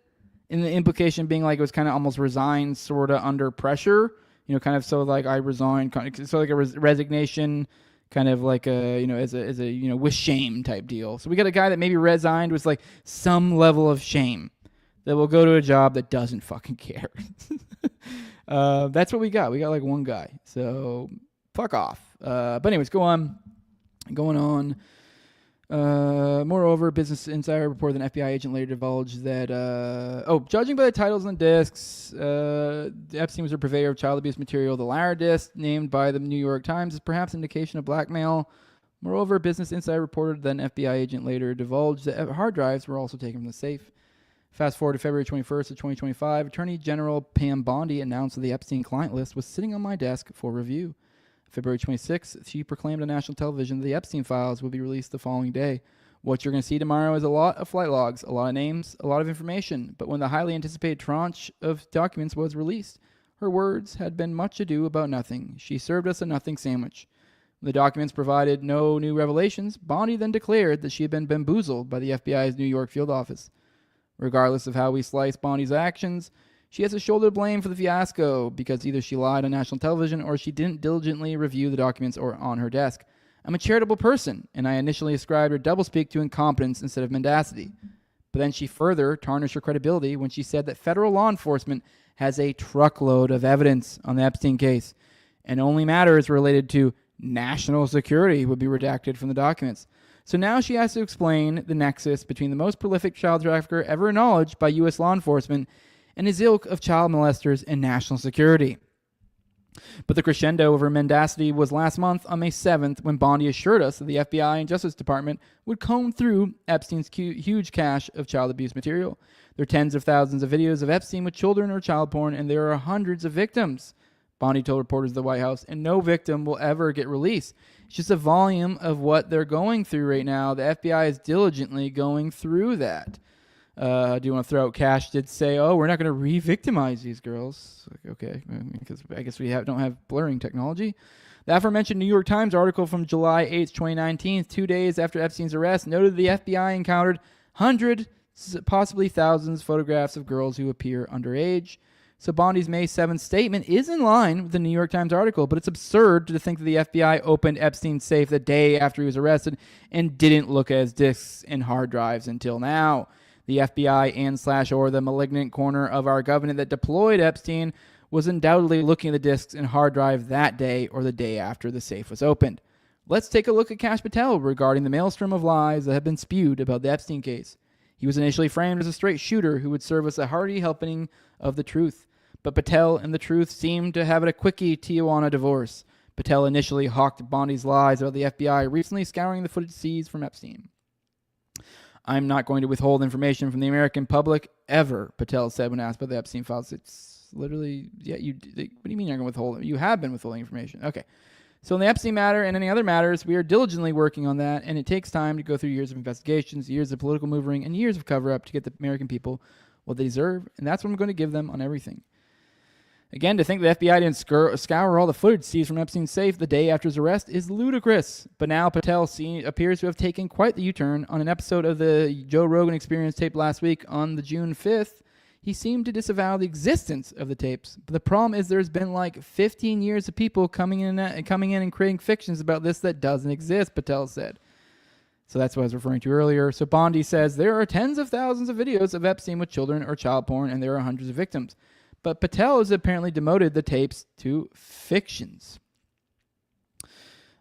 in the implication being like it was kind of almost resigned sort of under pressure, kind of, so like I resigned, so like a resignation, kind of like a, as a with shame type deal. So we got a guy that maybe resigned with like some level of shame that will go to a job that doesn't fucking care. That's what we got. We got like one guy. So fuck off. But anyways, going on. Moreover, Business Insider reported an FBI agent later divulged that, judging by the titles on the discs, Epstein was a purveyor of child abuse material. The latter disc, named by the New York Times, is perhaps an indication of blackmail. Moreover, Business Insider reported that an FBI agent later divulged that hard drives were also taken from the safe. Fast forward to February 21st of 2025, Attorney General Pam Bondi announced that the Epstein client list was sitting on my desk for review. February 26th, she proclaimed on national television that the Epstein files will be released the following day. What you're going to see tomorrow is a lot of flight logs, a lot of names, a lot of information. But when the highly anticipated tranche of documents was released, her words had been much ado about nothing. She served us a nothing sandwich. When the documents provided no new revelations, Bondi then declared that she had been bamboozled by the FBI's New York field office. Regardless of how we slice Bondi's actions, she has to shoulder blame for the fiasco because either she lied on national television or she didn't diligently review the documents or on her desk. I'm a charitable person, and I initially ascribed her doublespeak to incompetence instead of mendacity. But then she further tarnished her credibility when she said that federal law enforcement has a truckload of evidence on the Epstein case, and only matters related to national security would be redacted from the documents. So now she has to explain the nexus between the most prolific child trafficker ever acknowledged by U.S. law enforcement and his ilk of child molesters and national security. But the crescendo of her mendacity was last month on May 7th when Bondi assured us that the FBI and Justice Department would comb through Epstein's huge cache of child abuse material. There are tens of thousands of videos of Epstein with children or child porn, and there are hundreds of victims, Bondi told reporters at the White House, and no victim will ever get released. It's just a volume of what they're going through right now. The FBI is diligently going through that. Do you want to throw out Cash did say, oh, we're not going to re-victimize these girls. Okay, because I guess we don't have blurring technology. The aforementioned New York Times article from July 8th, 2019, 2 days after Epstein's arrest, noted the FBI encountered hundreds, possibly thousands, photographs of girls who appear underage. So Bondi's May 7th statement is in line with the New York Times article, but it's absurd to think that the FBI opened Epstein's safe the day after he was arrested and didn't look at his disks and hard drives until now. The FBI and/or the malignant corner of our government that deployed Epstein was undoubtedly looking at the disks and hard drive that day or the day after the safe was opened. Let's take a look at Kash Patel regarding the maelstrom of lies that have been spewed about the Epstein case. He was initially framed as a straight shooter who would serve as a hearty helping of the truth. But Patel and the truth seemed to have a quickie Tijuana divorce. Patel initially hawked Bondi's lies about the FBI recently scouring the footage seized from Epstein. I'm not going to withhold information from the American public ever, Patel said when asked about the Epstein files. It's literally, what do you mean you're going to withhold it? You have been withholding information. Okay. So in the Epstein matter and any other matters, we are diligently working on that, and it takes time to go through years of investigations, years of political maneuvering, and years of cover-up to get the American people what they deserve, and that's what I'm going to give them on everything. Again, to think the FBI didn't scour all the footage seized from Epstein's safe the day after his arrest is ludicrous. But now Patel appears to have taken quite the U-turn. On an episode of the Joe Rogan Experience taped last week on the June 5th, he seemed to disavow the existence of the tapes. But the problem is there's been like 15 years of people coming in and creating fictions about this that doesn't exist, Patel said. So that's what I was referring to earlier. So Bondi says there are tens of thousands of videos of Epstein with children or child porn, and there are hundreds of victims. But Patel has apparently demoted the tapes to fictions.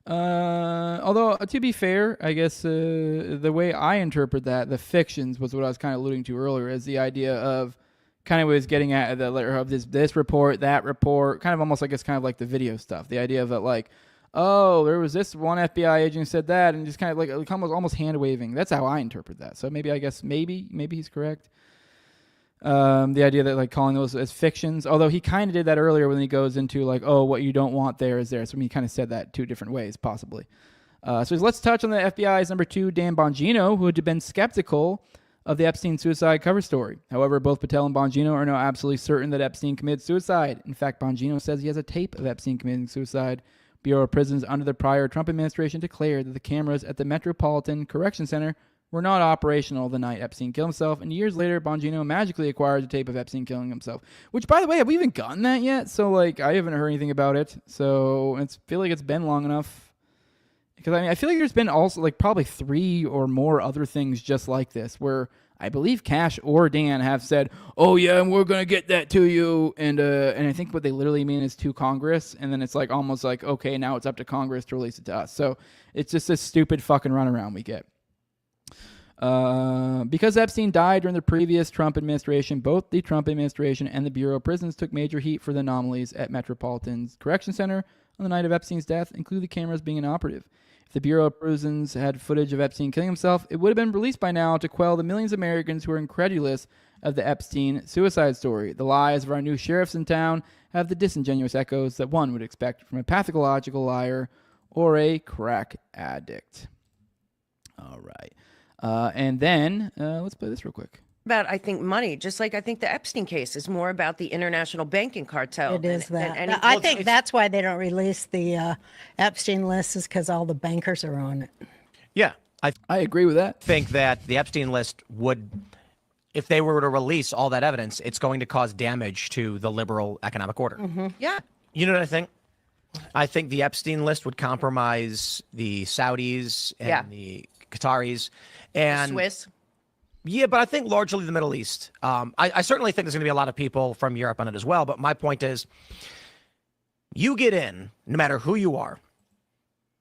Although, to be fair, I guess the way I interpret that, the fictions, was what I was kind of alluding to earlier, as the idea of kind of was getting at the letter of this report, that report, kind of almost like it's kind of like the video stuff. The idea of it like, oh, there was this one FBI agent who said that, and just kind of like almost hand waving. That's how I interpret that. So maybe he's correct. The idea that like calling those as fictions, although he kind of did that earlier when he goes into like, oh, what you don't want there is there. So he kind of said that two different ways, possibly. So let's touch on the FBI's number 2, Dan Bongino, who had been skeptical of the Epstein suicide cover story. However, both Patel and Bongino are now absolutely certain that Epstein committed suicide. In fact, Bongino says he has a tape of Epstein committing suicide. Bureau of Prisons under the prior Trump administration declared that the cameras at the Metropolitan Correction Center were not operational the night Epstein killed himself, and years later, Bongino magically acquired a tape of Epstein killing himself. Which, by the way, have we even gotten that yet? So, like, I haven't heard anything about it. So, I feel like it's been long enough. Because, I feel like there's been also, like, probably 3 or more other things just like this, where I believe Kash or Dan have said, oh, yeah, and we're going to get that to you. And I think what they literally mean is to Congress. And then it's, like, almost like, okay, now it's up to Congress to release it to us. So, it's just this stupid fucking runaround we get. Because Epstein died during the previous Trump administration, both the Trump administration and the Bureau of Prisons took major heat for the anomalies at Metropolitan's Correction Center on the night of Epstein's death, including the cameras being inoperative. If the Bureau of Prisons had footage of Epstein killing himself, it would have been released by now to quell the millions of Americans who are incredulous of the Epstein suicide story. The lies of our new sheriffs in town have the disingenuous echoes that one would expect from a pathological liar or a crack addict. All right. And then let's play this real quick. About, I think, money, just like I think the Epstein case is more about the international banking cartel. It is that. I think that's why they don't release the Epstein list, is because all the bankers are on it. Yeah, I agree with that. Think that the Epstein list would, if they were to release all that evidence, it's going to cause damage to the liberal economic order. Mm-hmm. Yeah. You know what I think? I think the Epstein list would compromise the Saudis and the Qataris and the Swiss. Yeah, but I think largely the Middle East. I certainly think there's going to be a lot of people from Europe on it as well. But my point is, you get in, no matter who you are,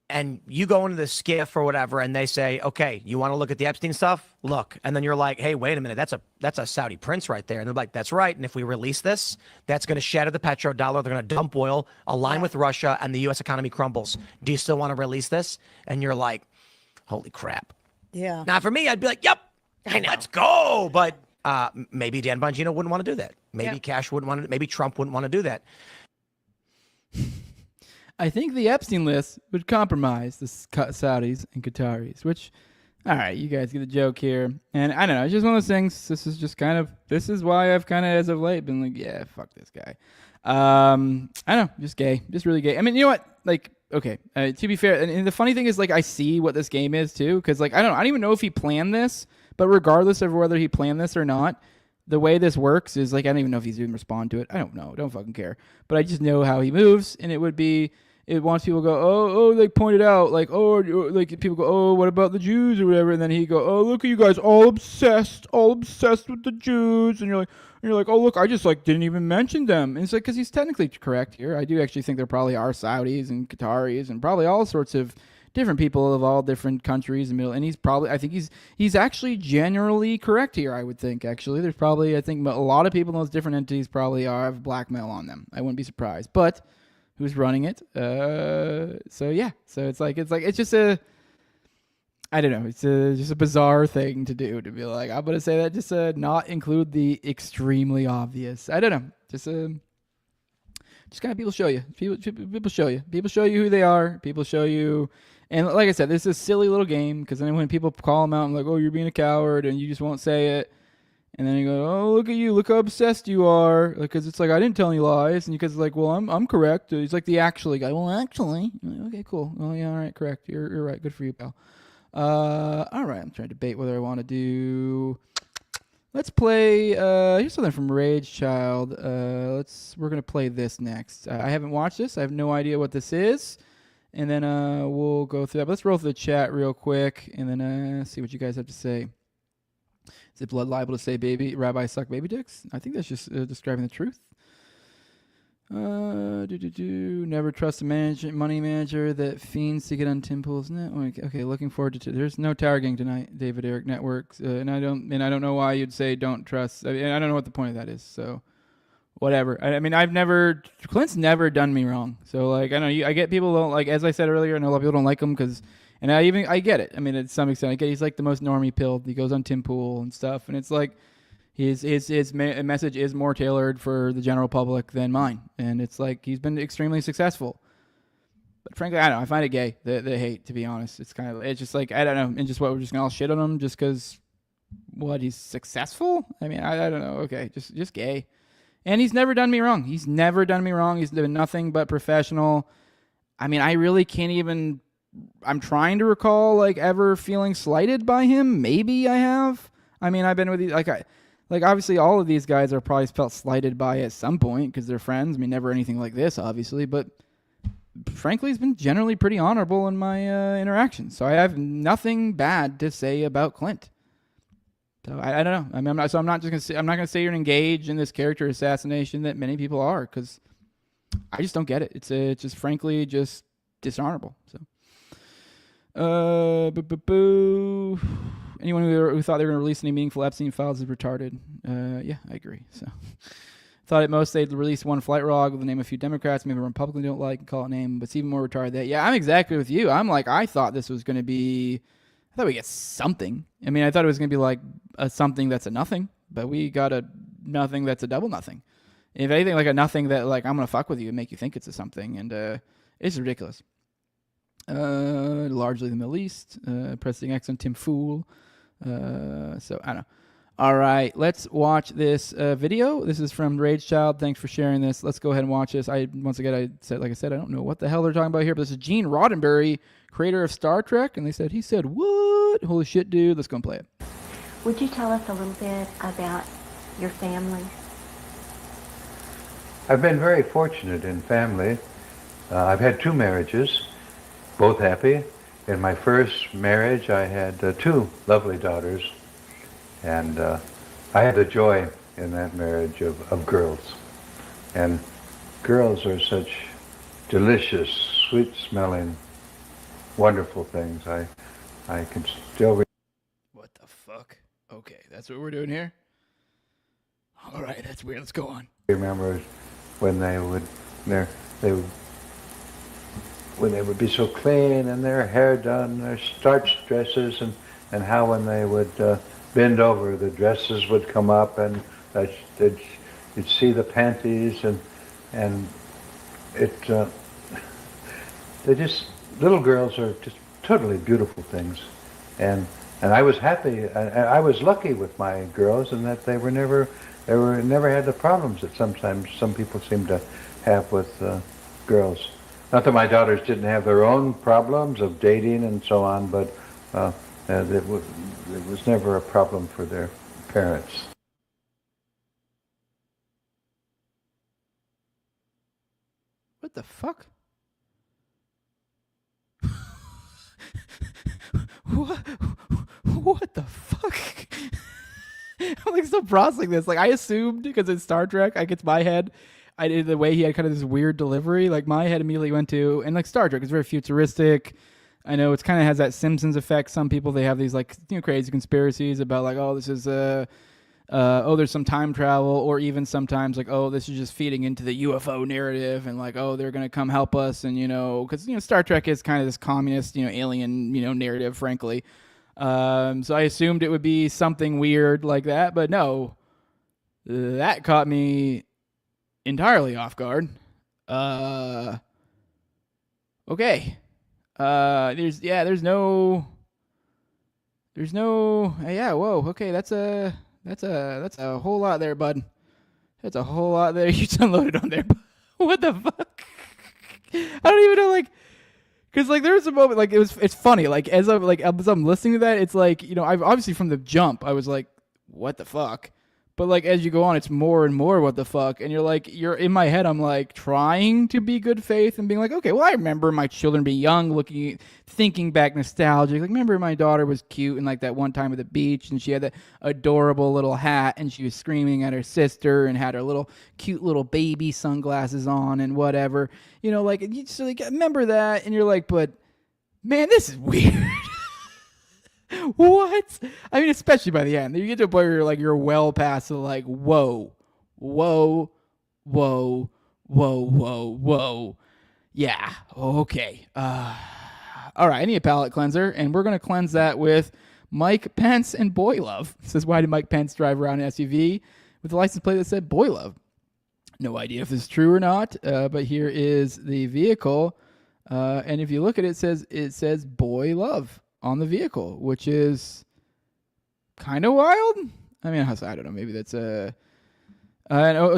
and you go into the skiff or whatever, and they say, okay, you want to look at the Epstein stuff? Look. And then you're like, hey, wait a minute, that's a Saudi prince right there. And they're like, that's right. And if we release this, that's going to shatter the petrodollar. They're going to dump oil, align with Russia, and the U.S. economy crumbles. Do you still want to release this? And you're like, holy crap. Yeah. Now, for me, I'd be like, yep, let's go. But maybe Dan Bongino wouldn't want to do that. Maybe Kash wouldn't want to. Maybe Trump wouldn't want to do that. I think the Epstein list would compromise the Saudis and Qataris, which, all right, you guys get the joke here. And I don't know, it's just one of those things. This is why I've kind of, as of late, been like, yeah, fuck this guy. I don't know, just gay, just really gay. I mean, you know what? Like, okay, to be fair, and the funny thing is, like, I see what this game is too, because, like, I don't even know if he planned this, but regardless of whether he planned this or not, the way this works is, like, I don't even know if he's even respond to it. I don't know. Don't fucking care. But I just know how he moves, and it would be, it wants people to go, oh, like point it out, like, oh, like people go, oh, what about the Jews or whatever, and then he go, oh, look at you guys, all obsessed with the Jews, and you're like, oh, look, I just like didn't even mention them, and it's like, because he's technically correct here. I do actually think there probably are Saudis and Qataris and probably all sorts of different people of all different countries and and I think he's actually generally correct here. I would think actually there's probably, I think a lot of people in those different entities probably have blackmail on them. I wouldn't be surprised, but who's running it? So yeah, so it's just a, I don't know, it's just a bizarre thing to do, to be like, I'm gonna say that, just not include the extremely obvious. I don't know, just kind of people show you who they are. People show you. And like I said, this is a silly little game, because then when people call them out, I'm like, oh, you're being a coward, and you just won't say it. And then you go, oh, look at you, look how obsessed you are. Because it's like, I didn't tell any lies. And because it's like, well, I'm correct. He's like the actually guy. Well, actually. Like, okay, cool. Oh, yeah, all right, correct. You're right. Good for you, pal. All right, I'm trying to debate whether I want to do... Let's play, here's something from Rage Child. We're going to play this next. I haven't watched this. I have no idea what this is. And then we'll go through that. But let's roll through the chat real quick and then see what you guys have to say. Is it blood liable to say rabbis suck baby dicks? I think that's just describing the truth. Never trust a money manager that fiends to get on Tim Pool's net. Okay, looking forward to there's no tower gang tonight, David Eric Networks. And I don't know why you'd say don't trust. I don't know what the point of that is. So whatever. Clint's never done me wrong. So like, I know I get people don't like, as I said earlier, I know a lot of people don't like him and I get it. I mean, to some extent, I get he's like the most normie pilled. He goes on Tim Pool and stuff, and it's like his message is more tailored for the general public than mine, and it's like he's been extremely successful. But frankly, I don't know. I find it gay, the hate, to be honest. It's just like, I don't know, and just what we're just gonna all shit on him just because he's successful. I mean, I don't know. Okay, just gay. And he's never done me wrong. He's never done me wrong. He's been nothing but professional. I mean, I really can't even... I'm trying to recall, like, ever feeling slighted by him. Maybe I have. I mean, I've been with... obviously, all of these guys are probably felt slighted by at some point because they're friends. I mean, never anything like this, obviously. But frankly, he's been generally pretty honorable in my interactions. So I have nothing bad to say about Clint. So I don't know. I mean, I'm not gonna say you're engaged in this character assassination that many people are, because I just don't get it. It's just frankly just dishonorable. So, anyone who thought they were gonna release any meaningful Epstein files is retarded. Yeah, I agree. So, thought at most they'd release one flight log with the name of a few Democrats, maybe Republicans don't like, and call it name, but it's even more retarded that. Yeah, I'm exactly with you. I'm like, I thought this was gonna be. I thought we get something. I mean, I thought it was going to be like a something that's a nothing, but we got a nothing that's a double nothing. If anything, like a nothing that, like, I'm going to fuck with you and make you think it's a something, and it's ridiculous. Largely the Middle East, pressing X on Tim Fool. So, I don't know. All right, let's watch this video. This is from Rage Child. Thanks for sharing this. Let's go ahead and watch this. I said, I don't know what the hell they're talking about here, but this is Gene Roddenberry, creator of Star Trek, and he said, what? Holy shit, dude. Let's go and play it. Would you tell us a little bit about your family? I've been very fortunate in family. I've had 2 marriages, both happy. In my first marriage, I had 2 lovely daughters. And I had the joy in that marriage of girls. And girls are such delicious, sweet-smelling, wonderful things. I can still... What the fuck? Okay, that's what we're doing here? All right, that's weird. Let's go on. remember when they would be so clean and their hair done, their starched dresses, and how when they would bend over, the dresses would come up, and you'd see the panties, and they just, little girls are just totally beautiful things, and I was happy. I was lucky with my girls in that they never had the problems that sometimes some people seem to have with girls. Not that my daughters didn't have their own problems of dating and so on, but it was never a problem for their parents. What the fuck? what the fuck? I'm like still processing this. Like I assumed because it's Star Trek, like it's my head. I did the way he had kind of this weird delivery. Like my head immediately went to, and like Star Trek is very futuristic. I know it's kind of has that Simpsons effect. Some people, they have these like, you know, crazy conspiracies about like, oh, this is there's some time travel, or even sometimes like, oh, this is just feeding into the UFO narrative, and like, oh, they're gonna come help us, and you know, because you know, Star Trek is kind of this communist, you know, alien, you know, narrative, frankly. So I assumed it would be something weird like that, but no, that caught me entirely off guard. Okay. There's no, yeah, whoa, okay, that's a whole lot there, bud. That's a whole lot there you just unloaded on there. What the fuck? I don't even know, like, because like there was a moment, like it's funny, like as I'm listening to that, it's like, you know, I've obviously from the jump I was like, what the fuck? But like as you go on, it's more and more what the fuck, and you're in my head, I'm like trying to be good faith and being like, okay, well I remember my children being young, thinking back nostalgic, like remember my daughter was cute and like that one time at the beach, and she had that adorable little hat, and she was screaming at her sister and had her little cute little baby sunglasses on and whatever, you know, like you just like remember that, and you're like, but man, this is weird. What? I mean, especially by the end, you get to a point where you're well past the like, whoa. Yeah. Okay. All right. I need a palate cleanser, and we're gonna cleanse that with Mike Pence and Boy Love. It says, why did Mike Pence drive around an SUV with a license plate that said Boy Love? No idea if this is true or not. But here is the vehicle, and if you look at it, it says Boy Love on the vehicle, which is kind of wild. I mean, I don't know. Maybe that's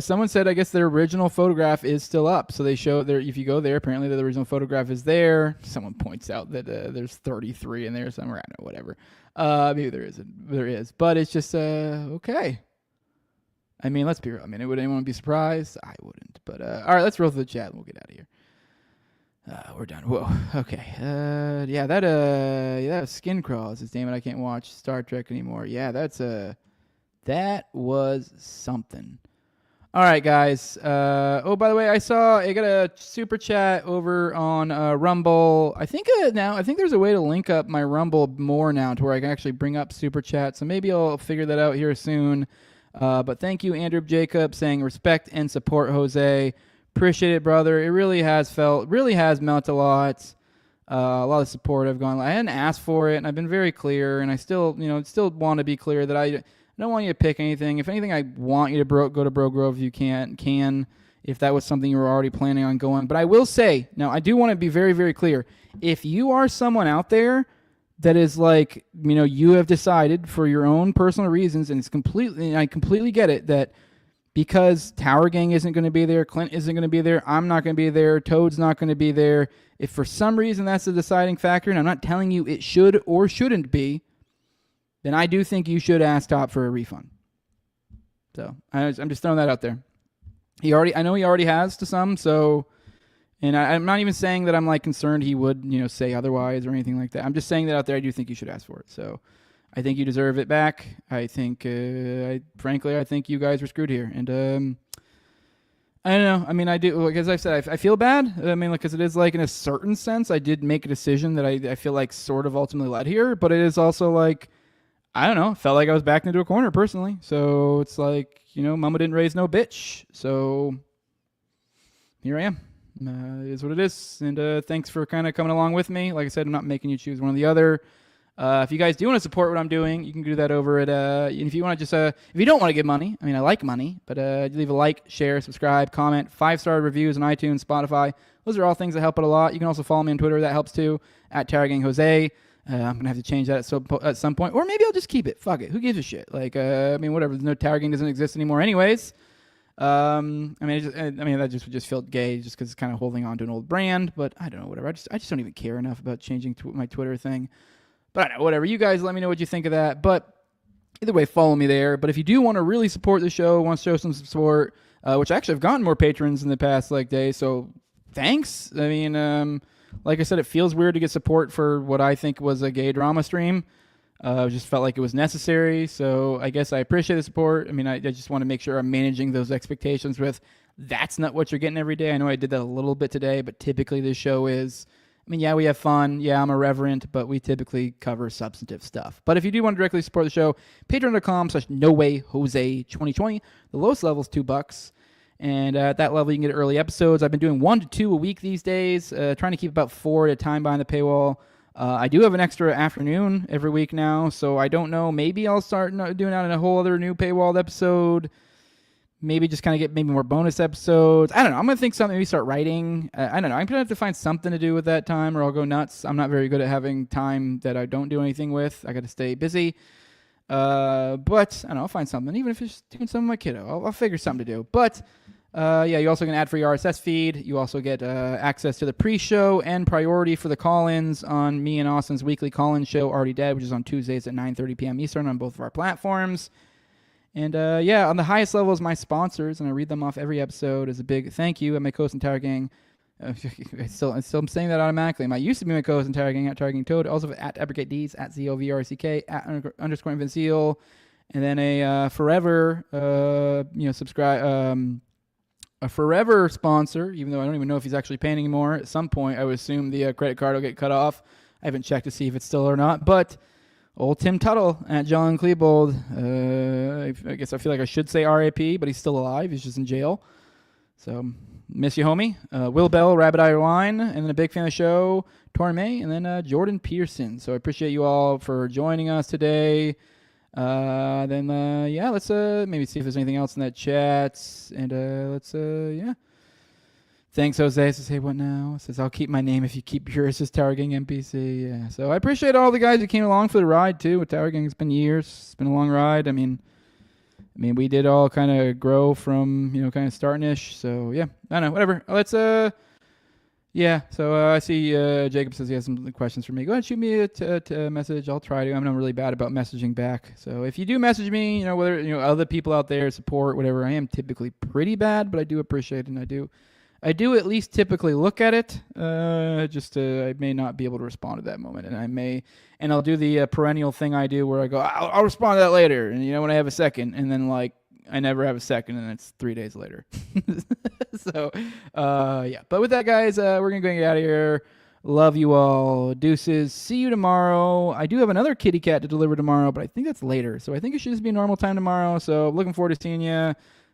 someone said, I guess their original photograph is still up. So they show there. If you go there, apparently the original photograph is there. Someone points out that there's 33 in there somewhere. I don't know, whatever. Maybe there isn't. There is, but it's just okay. I mean, let's be real. I mean, would anyone be surprised? I wouldn't. But all right, let's roll through the chat and we'll get out of here. We're done. Whoa. Okay. Yeah, that was Skin Crawl. Says, damn it, I can't watch Star Trek anymore. Yeah, that was something. All right, guys. Oh, by the way, I got a super chat over on Rumble. I think there's a way to link up my Rumble more now to where I can actually bring up super chat. So maybe I'll figure that out here soon. But thank you, Andrew Jacob, saying respect and support Jose. Appreciate it, brother. It really has meant a lot. A lot of support I've gone. I hadn't asked for it, and I've been very clear, and I still want to be clear that I don't want you to pick anything. If anything, I want you to go to Bro Grove if you can, if that was something you were already planning on going. But I will say, now I do want to be very, very clear. If you are someone out there that is like, you know, you have decided for your own personal reasons, and I completely get it, that because Tower Gang isn't going to be there, Clint isn't going to be there, I'm not going to be there, Toad's not going to be there. If for some reason that's the deciding factor, and I'm not telling you it should or shouldn't be, then I do think you should ask Top for a refund. So I'm just throwing that out there. I know he already has to some, so, and I'm not even saying that I'm like concerned he would, you know, say otherwise or anything like that. I'm just saying that out there. I do think you should ask for it. So I think you deserve it back. I think, frankly, I think you guys were screwed here. And I don't know. I mean, I do, like, as I've said, I feel bad. I mean, like, because it is like, in a certain sense, I did make a decision that I feel like sort of ultimately led here. But it is also like, I don't know, felt like I was backed into a corner personally. So it's like, you know, mama didn't raise no bitch. So here I am. It is what it is. And thanks for kind of coming along with me. Like I said, I'm not making you choose one or the other. If you guys do want to support what I'm doing, you can do that over at, if you want to just, if you don't want to give money, I mean, I like money, but leave a like, share, subscribe, comment, 5-star reviews on iTunes, Spotify. Those are all things that help out a lot. You can also follow me on Twitter. That helps too, at @TowerGangJose. I'm going to have to change that at some point, or maybe I'll just keep it. Fuck it. Who gives a shit? Like, I mean, whatever. No, Tower Gang doesn't exist anymore anyways. I mean, that just would just feel gay just because it's kind of holding on to an old brand, but I don't know, whatever. I just don't even care enough about changing my Twitter thing. But I don't know, whatever. You guys let me know what you think of that. But either way, follow me there. But if you do want to really support the show, want to show some support, which actually I've gotten more patrons in the past days, so thanks. I mean, Like I said, it feels weird to get support for what I think was a gay drama stream. Just felt like it was necessary. So I guess I appreciate the support. I mean, I just want to make sure I'm managing those expectations with that's not what you're getting every day. I know I did that a little bit today, but typically this show is, I mean, yeah, we have fun. Yeah, I'm irreverent, but we typically cover substantive stuff. But if you do want to directly support the show, patreon.com/NoWayJose2020. The lowest level is $2. And at that level, you can get early episodes. I've been doing 1 to 2 a week these days, trying to keep about 4 at a time behind the paywall. I do have an extra afternoon every week now, so I don't know. Maybe I'll start doing out a whole other new paywalled episode. Maybe just kind of get maybe more bonus episodes. I don't know. I'm going to think something. Maybe start writing. I don't know. I'm going to have to find something to do with that time or I'll go nuts. I'm not very good at having time that I don't do anything with. I got to stay busy. But I don't know. I'll find something. Even if it's just doing something with my kiddo. I'll figure something to do. But yeah, you also get an ad-free RSS feed. You also get access to the pre-show and priority for the call-ins on me and Austin's weekly call-in show, Already Dead, which is on Tuesdays at 9:30 p.m. Eastern on both of our platforms. And yeah, on the highest level is my sponsors, and I read them off every episode as a big thank you. At my co-host entire gang. I'm still saying that automatically. I used to be my co-host entire gang at Targeting Toad. Also at Abricate D's, at ZOVRCK, at _ Invincible, and then a forever subscribe a forever sponsor. Even though I don't even know if he's actually paying anymore. At some point, I would assume the credit card will get cut off. I haven't checked to see if it's still or not, but. Old Tim Tuttle at John Klebold. I guess I feel like I should say RAP, but he's still alive. He's just in jail. So, miss you, homie. Will Bell, Rabbit Eye Wine, and then a big fan of the show, Tori May, and then Jordan Pearson. So I appreciate you all for joining us today. Yeah, let's maybe see if there's anything else in that chat. And yeah. Thanks, Jose. Says, hey, what now? Says, I'll keep my name if you keep yours. Says Tower Gang NPC. Yeah. So I appreciate all the guys who came along for the ride, too. With Tower Gang, it's been years. It's been a long ride. I mean, we did all kind of grow from, kind of starting-ish. So, yeah. I don't know. Whatever. Let's, yeah. So I see Jacob says he has some questions for me. Go ahead and shoot me a message. I'll try to. I'm not really bad about messaging back. So if you do message me, whether, other people out there support, whatever, I am typically pretty bad, but I do appreciate it, and I do at least typically look at it. I may not be able to respond at that moment, and I'll do the perennial thing I do where I go, I'll respond to that later, and when I have a second, and then I never have a second, and it's 3 days later. So, yeah. But with that, guys, we're gonna go and get out of here. Love you all. Deuces. See you tomorrow. I do have another kitty cat to deliver tomorrow, but I think that's later, so I think it should just be normal time tomorrow. So looking forward to seeing you.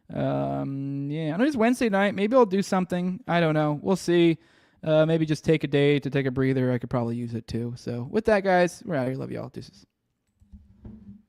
Yeah, I know it's Wednesday night. Maybe I'll do something. I don't know. We'll see. Maybe just take a day to take a breather. I could probably use it too. So with that, guys, we're out of here. Love y'all. Deuces.